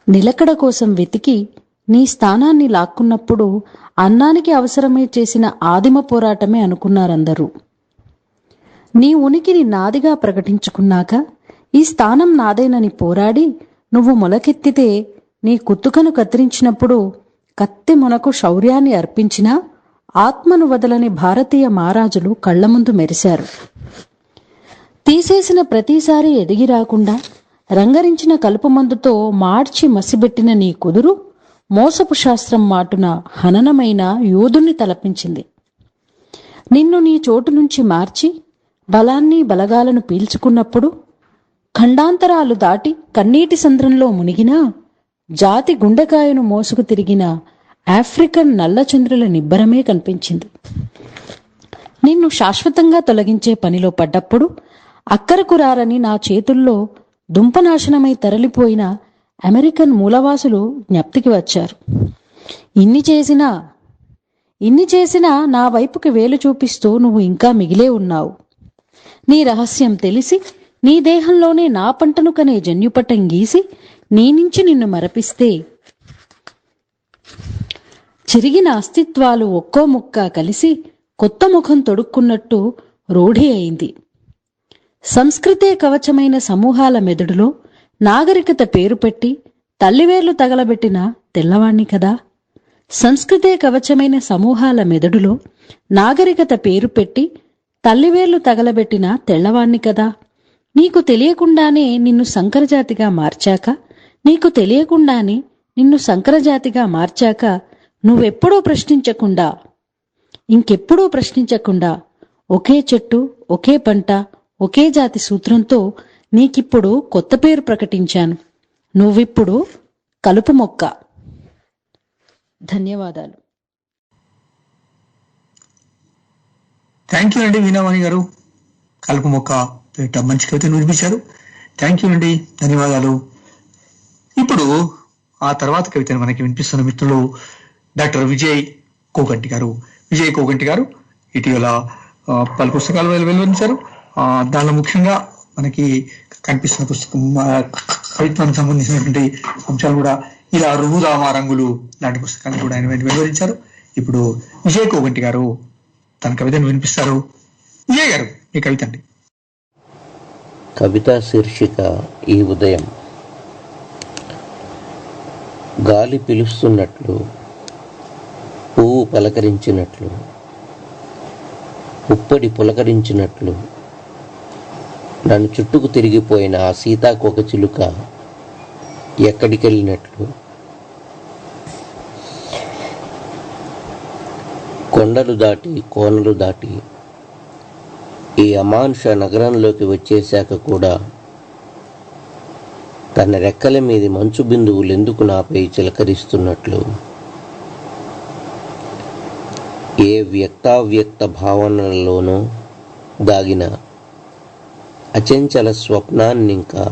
D: నిలకడ కోసం వెతికి నీ స్థానాన్ని లాక్కున్నప్పుడు అన్నానికి అవసరమై చేసిన ఆదిమ పోరాటమే అనుకున్నారందరూ. నీ ఉనికిని నాదిగా ప్రకటించుకున్నాక ఈ స్థానం నాదేనని పోరాడి నువ్వు మొలకెత్తితే నీ కుత్తుకను కత్తిరించినప్పుడు కత్తి మొనకు శౌర్యాన్ని అర్పించినా ఆత్మను వదలని భారతీయ మహారాజులు కళ్ల ముందు మెరిశారు. తీసేసిన ప్రతిసారి ఎదిగి రాకుండా రంగరించిన కలుపు మందుతో మార్చి మసిబెట్టిన నీ కుదురు మోసపు శాస్త్రం మాటున హననమైన యోధుణ్ణి తలపించింది. నిన్ను నీ చోటు నుంచి మార్చి బలాన్ని బలగాలను పీల్చుకున్నప్పుడు ఖండాంతరాలు దాటి కన్నీటి సంద్రంలో మునిగినా జాతి గుండెకాయను మోసుకు తిరిగిన ఆఫ్రికన్ నల్లచంద్రుల నిబ్బరమే కనిపించింది. నిన్ను శాశ్వతంగా తొలగించే పనిలో పడ్డప్పుడు అక్కరకు రారని నా చేతుల్లో దుంపనాశనమై తరలిపోయిన అమెరికన్ మూలవాసులు జ్ఞప్తికి వచ్చారు. ఇన్ని చేసినా నా వైపుకి వేలు చూపిస్తూ నువ్వు ఇంకా మిగిలే ఉన్నావు. నీ రహస్యం తెలిసి నీ దేహంలోనే నా పంటను కనే జన్యుపటం గీసి నీ నుంచి నిన్ను మరపిస్తే చిరిగిన అస్తిత్వాలు ఒక్కో ముక్క కలిసి కొత్త ముఖం తొడుక్కున్నట్టు రూఢి అయింది. సంస్కృతే కవచమైన సమూహాల మెదడులో నాగరికత పేరు పెట్టి తల్లివేర్లు తగలబెట్టిన తెల్లవాణ్ణి కదా. సంస్కృతే కవచమైన సమూహాల మెదడులో నాగరికత పేరు పెట్టి తల్లివేర్లు తగలబెట్టిన తెల్లవాణ్ణి కదా. నీకు తెలియకుండానే నిన్ను సంకరజాతిగా మార్చాక నువ్వెప్పుడూ ప్రశ్నించకుండా ఇంకెప్పుడూ ప్రశ్నించకుండా ఒకే చెట్టు ఒకే పంట ఒకే జాతి సూత్రంతో నీకిప్పుడు కొత్త పేరు ప్రకటించాను. నువ్విప్పుడు కలుపు మొక్క. ధన్యవాదాలు.
B: థ్యాంక్ యూ అండి వీణావాణి గారు. కలుపు మొక్క మంచి కవితను వినిపించారు. థ్యాంక్ యూ అండి, ధన్యవాదాలు. ఇప్పుడు ఆ తర్వాత కవితను మనకి వినిపిస్తున్న మిత్రులు డాక్టర్ విజయ్ కోగంటి గారు. విజయ్ కోగంటి గారు ఇటీవల పలు పుస్తకాలు వెలువరించారు. దానిలో ముఖ్యంగా మనకి కనిపిస్తున్న పుస్తకం కవిత్వానికి సంబంధించినటువంటి అంశాలు కూడా ఇలా రువుదామా రంగులు లాంటి పుస్తకాన్ని కూడా ఆయన వెలువరించారు. ఇప్పుడు విజయ్ కోగంటి గారు తన కవితను వినిపిస్తారు. విజయ్ గారు, మీ కవిత అండి.
E: కవితా శీర్షిక ఈ ఉదయం. గాలి పిలుస్తున్నట్లు, పువ్వు పలకరించినట్లు, పుప్పడి పులకరించినట్లు, నన్ను చుట్టుకు తిరిగిపోయిన ఆ సీతాకోక చిలుక ఎక్కడికెళ్ళినట్లు, కొండలు దాటి కోనలు దాటి ఈ అమానుష నగరంలోకి వచ్చేశాక కూడా తన రెక్కల మీది మంచు బిందువులు ఎందుకు నాపై చిలకరిస్తున్నట్లు, ఏ వ్యక్తావ్యక్త భావనలలోనూ దాగిన అచంచల స్వప్నాన్నింకా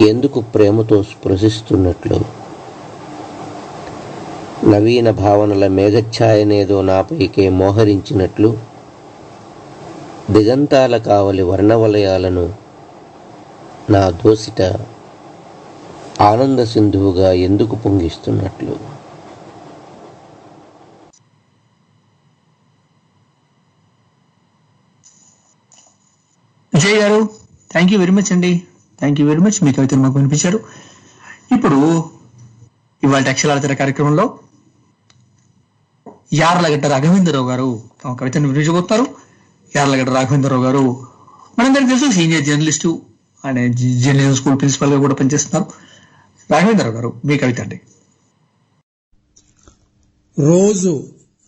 E: ఎందుకు ప్రేమతో స్పృశిస్తున్నట్లు, నవీన భావనల మేఘఛాయనేదో నాపైకే మోహరించినట్లు, దిగంతాల కావలి వర్ణవలయాలను నా దోసిట ఆనంద సింధువుగా ఎందుకు పొంగిస్తున్నట్లు.
B: Jay garu, thank you very much అండి. Thank you very much. మీ కవితను మాకు వినిపించారు. ఇప్పుడు ఇవాళ అక్షరాల కార్యక్రమంలో యార్లగడ్డ రాఘవేంద్రరావు గారు తమ కవితను వినిపించబోతున్నారు. యార్లగడ్డ రాఘవేంద్రరావు గారు మనందరికీ తెలుసు, సీనియర్ జర్నలిస్టు, ఆయన జర్నలిజం స్కూల్ ప్రిన్సిపల్ గా కూడా పనిచేస్తున్నారు. రాఘవేంద్రరావు గారు, మీ కవిత అండి.
V: రోజు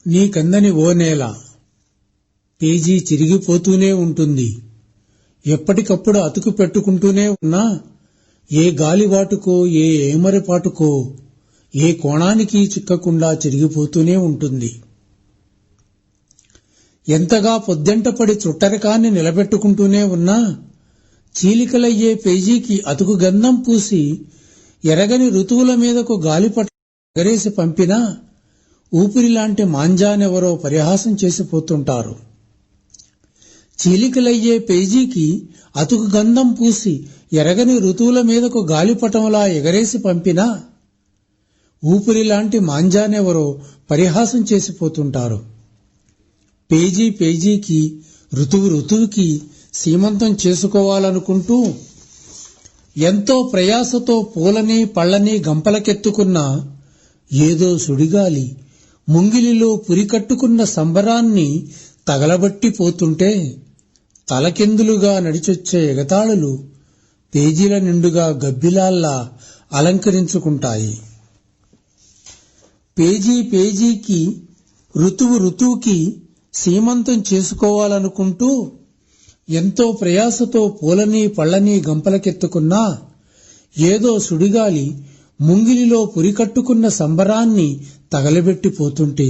V: నీకందని ఓ నేల, పేజీ చిరిగిపోతూనే ఉంటుంది. ఎప్పటికప్పుడు అతుకు పెట్టుకుంటూనే ఉన్నా ఏ గాలివాటుకో ఏ ఏమరిపాటుకో ఏ కోణానికి చిక్కకుండా చిరిగిపోతూనే ఉంటుంది. ఎంతగా పొద్దెంటపడి చుట్టరికాన్ని నిలబెట్టుకుంటూనే ఉన్నా చీలికలయ్యే పేజీకి అతుకు గంధం పూసి ఎరగని ఋతువుల మీదకు గాలిపట ఎగరేసి పంపినా ఊపిరిలాంటి మాంజానెవరో పరిహాసం చేసిపోతుంటారు. చీలికలయ్యే పేజీకి అతుకు గంధం పూసి ఎరగని ఋతువుల మీదకు గాలిపటంలా ఎగరేసి పంపినా ఊపిరిలాంటి మాంజానెవరో పరిహాసం చేసిపోతుంటారు. పేజీ పేజీకి, ఋతువు ఋతువుకి సీమంతం చేసుకోవాలనుకుంటూ ఎంతో ప్రయాసతో పూలని పళ్ళని గంపలకెత్తుకున్న ఏదో సుడిగాలి ముంగిలిలో పురికట్టుకున్న సంబరాన్ని తగలబట్టిపోతుంటే తలకిందులుగా నడిచొచ్చే ఎగతాళులు పేజీల నిండుగా గబ్బిలాల్లా అలంకరించుకుంటాయి. పేజీ పేజీకి, ఋతువు ఋతువుకి సీమంతం చేసుకోవాలనుకుంటూ ఎంతో ప్రయాసతో పూలని పళ్ళని గంపలకెత్తుకున్నా ఏదో సుడిగాలి ముంగిలిలో పురికట్టుకున్న సంబరాన్ని తగలబెట్టిపోతుంటే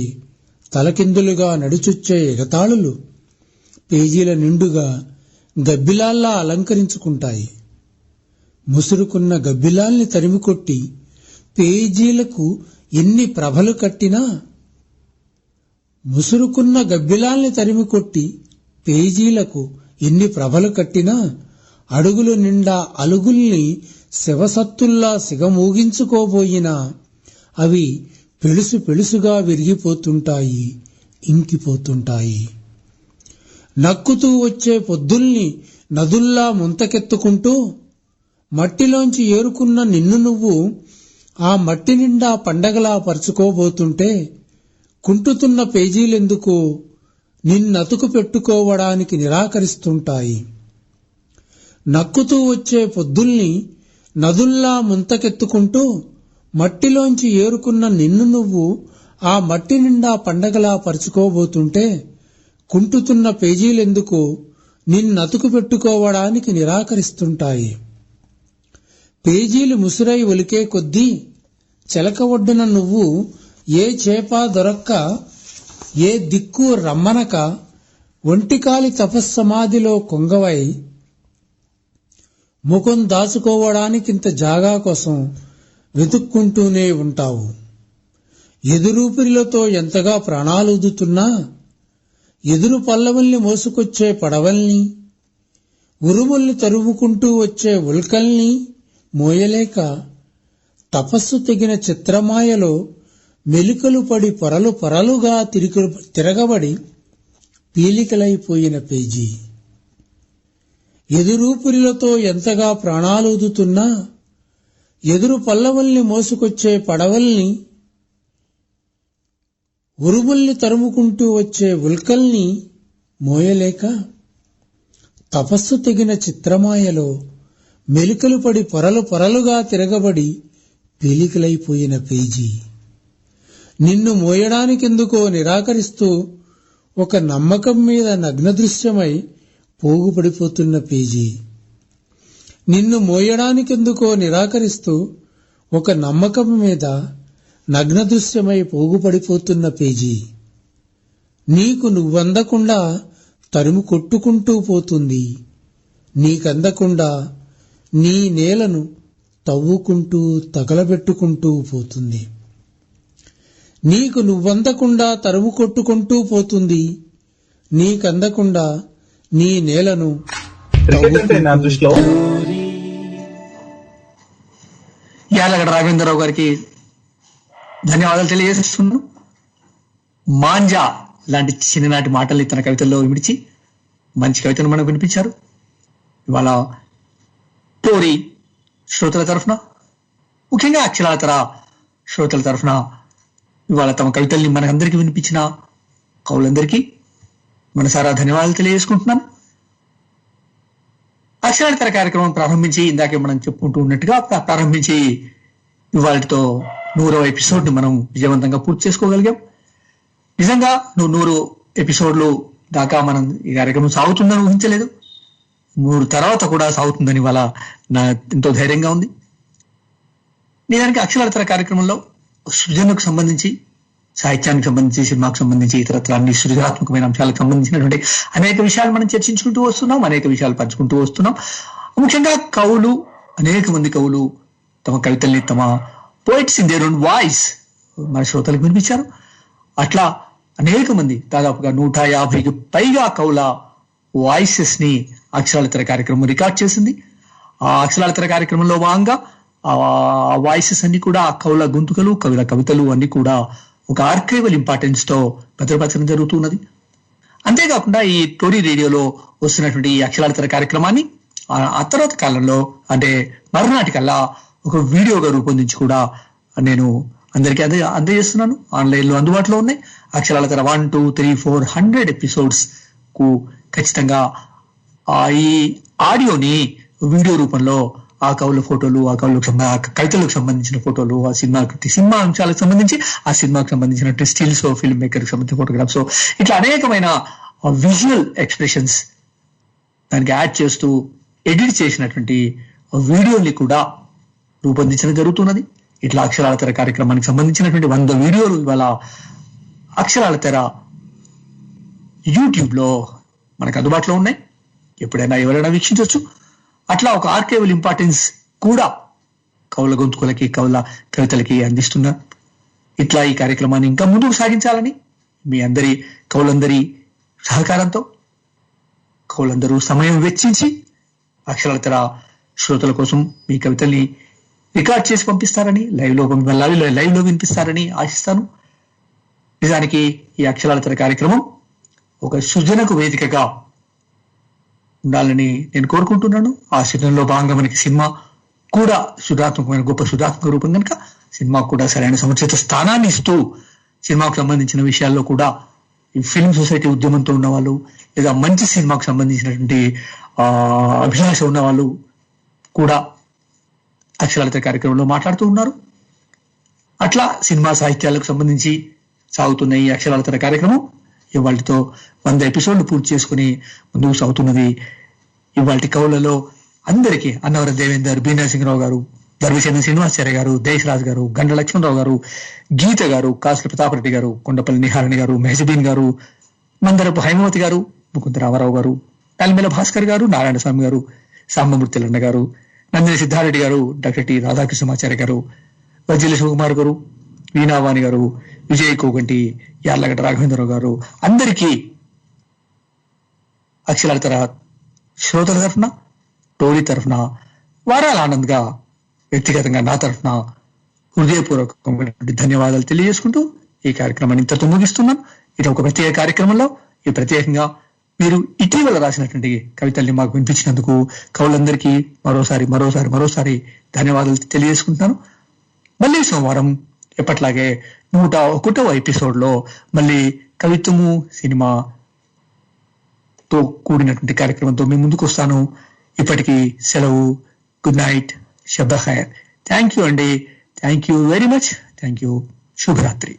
V: తలకిందులుగా నడిచొచ్చే ఎగతాళులు పేజీల నిండుగా గబ్బిలాల్లా అలంకరించుకుంటాయి. ముసురుకున్న గబ్బిలాల్ని తరిమికొట్టి పేజీలకు ఎన్ని ప్రభలు కట్టినా ముసురుకున్న గబ్బిలాల్ని తరిమికొట్టి పేజీలకు ఎన్ని ప్రభలు కట్టినా అడుగులు నిండా అలుగుల్ని శివసత్తుల్లా సిగమూగించుకోబోయినా అవి పెళుసు పెళుసుగా విరిగిపోతుంటాయి, ఇంకిపోతుంటాయి. నక్కుతూ వచ్చే పొద్దుల్ని నదుల్లా ముంతకెత్తుకుంటూ మట్టిలోంచి ఏరుకున్న నిన్ను నువ్వు ఆ మట్టి నిండా పండగలా పరుచుకోబోతుంటే కుంటుతున్న పేజీలెందుకు నిన్నతుకు పెట్టుకోవడానికి నిరాకరిస్తుంటాయి. నక్కుతూ వచ్చే పొద్దుల్ని నదుల్లా ముంతకెత్తుకుంటూ మట్టిలోంచి ఏరుకున్న నిన్ను నువ్వు ఆ మట్టి నిండా పండగలా పరుచుకోబోతుంటే కుంటుతున్న పేజీలెందుకు నిన్నతుకు పెట్టుకోవడానికి నిరాకరిస్తుంటాయి. పేజీలు ముసురై ఒలికే కొద్దీ చెలక ఒడ్డున నువ్వు ఏ చేప దొరక్క ఏ దిక్కు రమ్మనక ఒంటికాలి తపస్సమాధిలో కొంగవై ముఖం దాచుకోవడానికింత జాగా కోసం వెతుక్కుంటూనే ఉంటావు. ఎదురూపిరిలతో ఎంతగా ప్రాణాలుదుతున్నా ఎదురు పల్లవుల్ని మోసుకొచ్చే పడవల్ని, ఉరుముల్ని తరుముకుంటూ వచ్చే ఉల్కల్ని మోయలేక తపస్సు తెగిన చిత్రమాయలో మెలికలు పడి పొరలు పొరలుగా తిరగబడి పీలికలైపోయిన పేజీ. ఎదురూపురిలతో ఎంతగా ప్రాణాలూదుతున్నా ఎదురు పల్లవల్ని మోసుకొచ్చే పడవల్ని, ఉరుముల్ని తరుముకుంటూ వచ్చే ఉల్కల్ని మోయలేక తపస్సు తెగిన చిత్రమాయలో మెలికలు పడి పొరలు పొరలుగా తిరగబడి పీలికలైపోయిన పేజీ. నిన్ను మోయడానికెందుకో నిరాకరిస్తూ ఒక నమ్మకం మీద నగ్న దృశ్యమై పోగుపడిపోతున్న పేజీ. నిన్ను మోయడానికెందుకో నిరాకరిస్తూ ఒక నమ్మకం మీద నగ్న దృశ్యమై పోగుపడిపోతున్న పేజీ. నీకు నువ్వందకుండా తరుము కొట్టుకుంటూ పోతుంది, నీకందకుండా నీ నేలను తవ్వుకుంటూ తగలబెట్టుకుంటూ పోతుంది. నీకు నువ్వందకుండా తరుము కొట్టుకుంటూ పోతుంది, నీకందకుండా నీ నేలను
B: యాలగడ్డ రాఘవేంద్రరావు గారికి ధన్యవాదాలు తెలియజేస్తున్నాను. మాంజా లాంటి చిన్ననాటి మాటల్ని తన కవితల్లో విడిచి మంచి కవితను మనకు వినిపించారు. ఇవాళ టోరీ శ్రోతల తరఫున, ముఖ్యంగా అక్షరాలతర శ్రోతల తరఫున ఇవాళ తమ కవితల్ని మనకందరికీ వినిపించిన కవులందరికీ మనసారా ధన్యవాదాలు తెలియజేసుకుంటున్నాను. అక్షరాలతర కార్యక్రమం ప్రారంభించి ఇందాకే మనం చెప్పుకుంటూ ఉన్నట్టుగా ప్రారంభించి ఇవాళతో 100వ ఎపిసోడ్ ని మనం విజయవంతంగా పూర్తి చేసుకోగలిగాం. నిజంగా 100 ఎపిసోడ్లు దాకా మనం ఈ కార్యక్రమం సాగుతుందని ఊహించలేదు. 100 తర్వాత కూడా సాగుతుందని ఇవాళ నా ఎంతో ధైర్యంగా ఉంది. నిజానికి అక్షరాలతర కార్యక్రమంలో సృజనకు సంబంధించి, సాహిత్యానికి సంబంధించి, సినిమాకు సంబంధించి, ఇతరత్ర అన్ని సృజనాత్మకమైన అంశాలకు సంబంధించినటువంటి అనేక విషయాలు మనం చర్చించుకుంటూ వస్తున్నాం, అనేక విషయాలు పంచుకుంటూ వస్తున్నాం. ముఖ్యంగా కవులు, అనేక మంది కవులు తమ కవితల్ని, తమ poets in their own voice మన శ్రోతలకు వినిపించారు. అట్లా అనేక మంది, దాదాపుగా 150కి పైగా కవుల వాయిసెస్ ని అక్షరాలతర కార్యక్రమం రికార్డ్ చేసింది. ఆ అక్షరాలతర కార్యక్రమంలో భాగంగా ఆ వాయిసెస్ అన్ని కూడా, ఆ కవుల గొంతుకలు, కవుల కవితలు అన్ని కూడా ఒక ఆర్కైవల్ ఇంపార్టెన్స్ తో భద్రపరచడం జరుగుతున్నది. అంతేకాకుండా ఈ టోరీ రేడియోలో వస్తున్నటువంటి ఈ అక్షరాలతర కార్యక్రమాన్ని ఆ తర్వాత కాలంలో, అంటే మరునాటికల్లా ఒక వీడియోగా రూపొందించి కూడా నేను అందరికీ అందజేస్తున్నాను. ఆన్లైన్ లో అందుబాటులో ఉన్నాయి. అక్షరాలతర 1, 2, 3, 4 100 ఎపిసోడ్స్ కు ఖచ్చితంగా ఈ ఆడియోని వీడియో రూపంలో, ఆ కవుల ఫోటోలు, ఆ కవితలకు సంబంధించిన ఫోటోలు, ఆ సినిమా అంశాలకు సంబంధించి, ఆ సినిమాకు సంబంధించిన స్టిల్స్, ఫిల్మ్ మేకర్ సంబంధించిన ఫోటోగ్రాఫ్స్, ఇట్లా అనేకమైన విజువల్ ఎక్స్ప్రెషన్స్ దానికి యాడ్ చేస్తూ ఎడిట్ చేసినటువంటి వీడియోని కూడా రూపొందించడం జరుగుతున్నది. ఇట్లా అక్షరాలతర కార్యక్రమానికి సంబంధించినటువంటి 100 వీడియోలు ఇవాళ అక్షరాలతర యూట్యూబ్ లో మనకు అందుబాటులో ఉన్నాయి. ఎప్పుడైనా ఎవరైనా వీక్షించవచ్చు. అట్లా ఒక ఆర్కైవల్ ఇంపార్టెన్స్ కూడా కవుల గొంతుకులకి, కవుల కవితలకి అందిస్తున్నా. ఇట్లా ఈ కార్యక్రమాన్ని ఇంకా ముందుకు సాగించాలని మీ అందరి, కవులందరి సహకారంతో, కవులందరూ సమయం వెచ్చించి అక్షరాలతర శ్రోతల కోసం మీ కవితల్ని రికార్డ్ చేసి పంపిస్తారని, లైవ్ లో వినిపిస్తారని ఆశిస్తాను. నిజానికి ఈ అక్షరాలతర కార్యక్రమం ఒక సృజనకు వేదికగా ఉండాలని నేను కోరుకుంటున్నాను. ఆ సృజనలో భాగంగా మనకి సినిమా కూడా సృజనాత్మకమైన, గొప్ప సృజనాత్మక రూపం కనుక సినిమాకు కూడా సరైన సముచిత స్థానాన్ని ఇస్తూ, సినిమాకు సంబంధించిన విషయాల్లో కూడా ఈ ఫిల్మ్ సొసైటీ ఉద్యమంతో ఉన్న వాళ్ళు, లేదా మంచి సినిమాకు సంబంధించినటువంటి అభిలాష ఉన్న వాళ్ళు కూడా అక్షరాలతర కార్యక్రమంలో మాట్లాడుతూ ఉన్నారు. అట్లా సినిమా సాహిత్యాలకు సంబంధించి సాగుతున్న ఈ అక్షరాలతర కార్యక్రమం ఇవాళతో 100 ఎపిసోడ్లు పూర్తి చేసుకుని ముందుకు సాగుతున్నది. ఇవాళ కవులలో అందరికీ అన్నవరం దేవేందర్, బి నరసింహరావు గారు, దర్విశేన శ్రీనివాసాచార్య గారు, దేశరాజ్ గారు, గండ్ర లక్ష్మణరావు గారు, గీత గారు, కాసుల ప్రతాపరెడ్డి గారు, కొండపల్లి నిహారణి గారు, మెహజబీన్ గారు, మందరపు హైమవతి గారు, ముకుంద రామారావు గారు, నల్మెల భాస్కర్ గారు, నారాయణ స్వామి గారు, సాంబమూర్తి లన్న గారు, నందిని సిద్ధారెడ్డి గారు, డాక్టర్ టి రాధాకృష్ణమాచార్య గారు, వజ్జల శివకుమార్ గారు, వీణావాణి గారు, విజయ్ కోగంటి, యార్లగడ్డ రాఘవేంద్రరావు గారు, అందరికీ అక్షరాలతర శ్రోతల తరఫున, టోరీ తరఫున, వారాల ఆనంద్ గా వ్యక్తిగతంగా నా తరఫున హృదయపూర్వకమైనటువంటి ధన్యవాదాలు తెలియజేసుకుంటూ ఈ కార్యక్రమాన్ని ఇంతతో ముగిస్తున్నాను. ఇది ఒక ప్రత్యేక కార్యక్రమంలో ఈ ప్రత్యేకంగా మీరు ఇటీవల రాసినటువంటి కవితల్ని మాకు వినిపించినందుకు కవులందరికీ మరోసారి ధన్యవాదాలు తెలియజేసుకుంటున్నాను. మళ్ళీ సోమవారం ఎప్పట్లాగే 101వ ఎపిసోడ్లో మళ్ళీ కవిత్వము సినిమాతో కూడినటువంటి కార్యక్రమంతో మీ ముందుకు వస్తాను. ఇప్పటికీ సెలవు. గుడ్ నైట్, శుభ ఖైర్. థ్యాంక్ యూ అండి. Thank you very much. Thank you. శుభరాత్రి.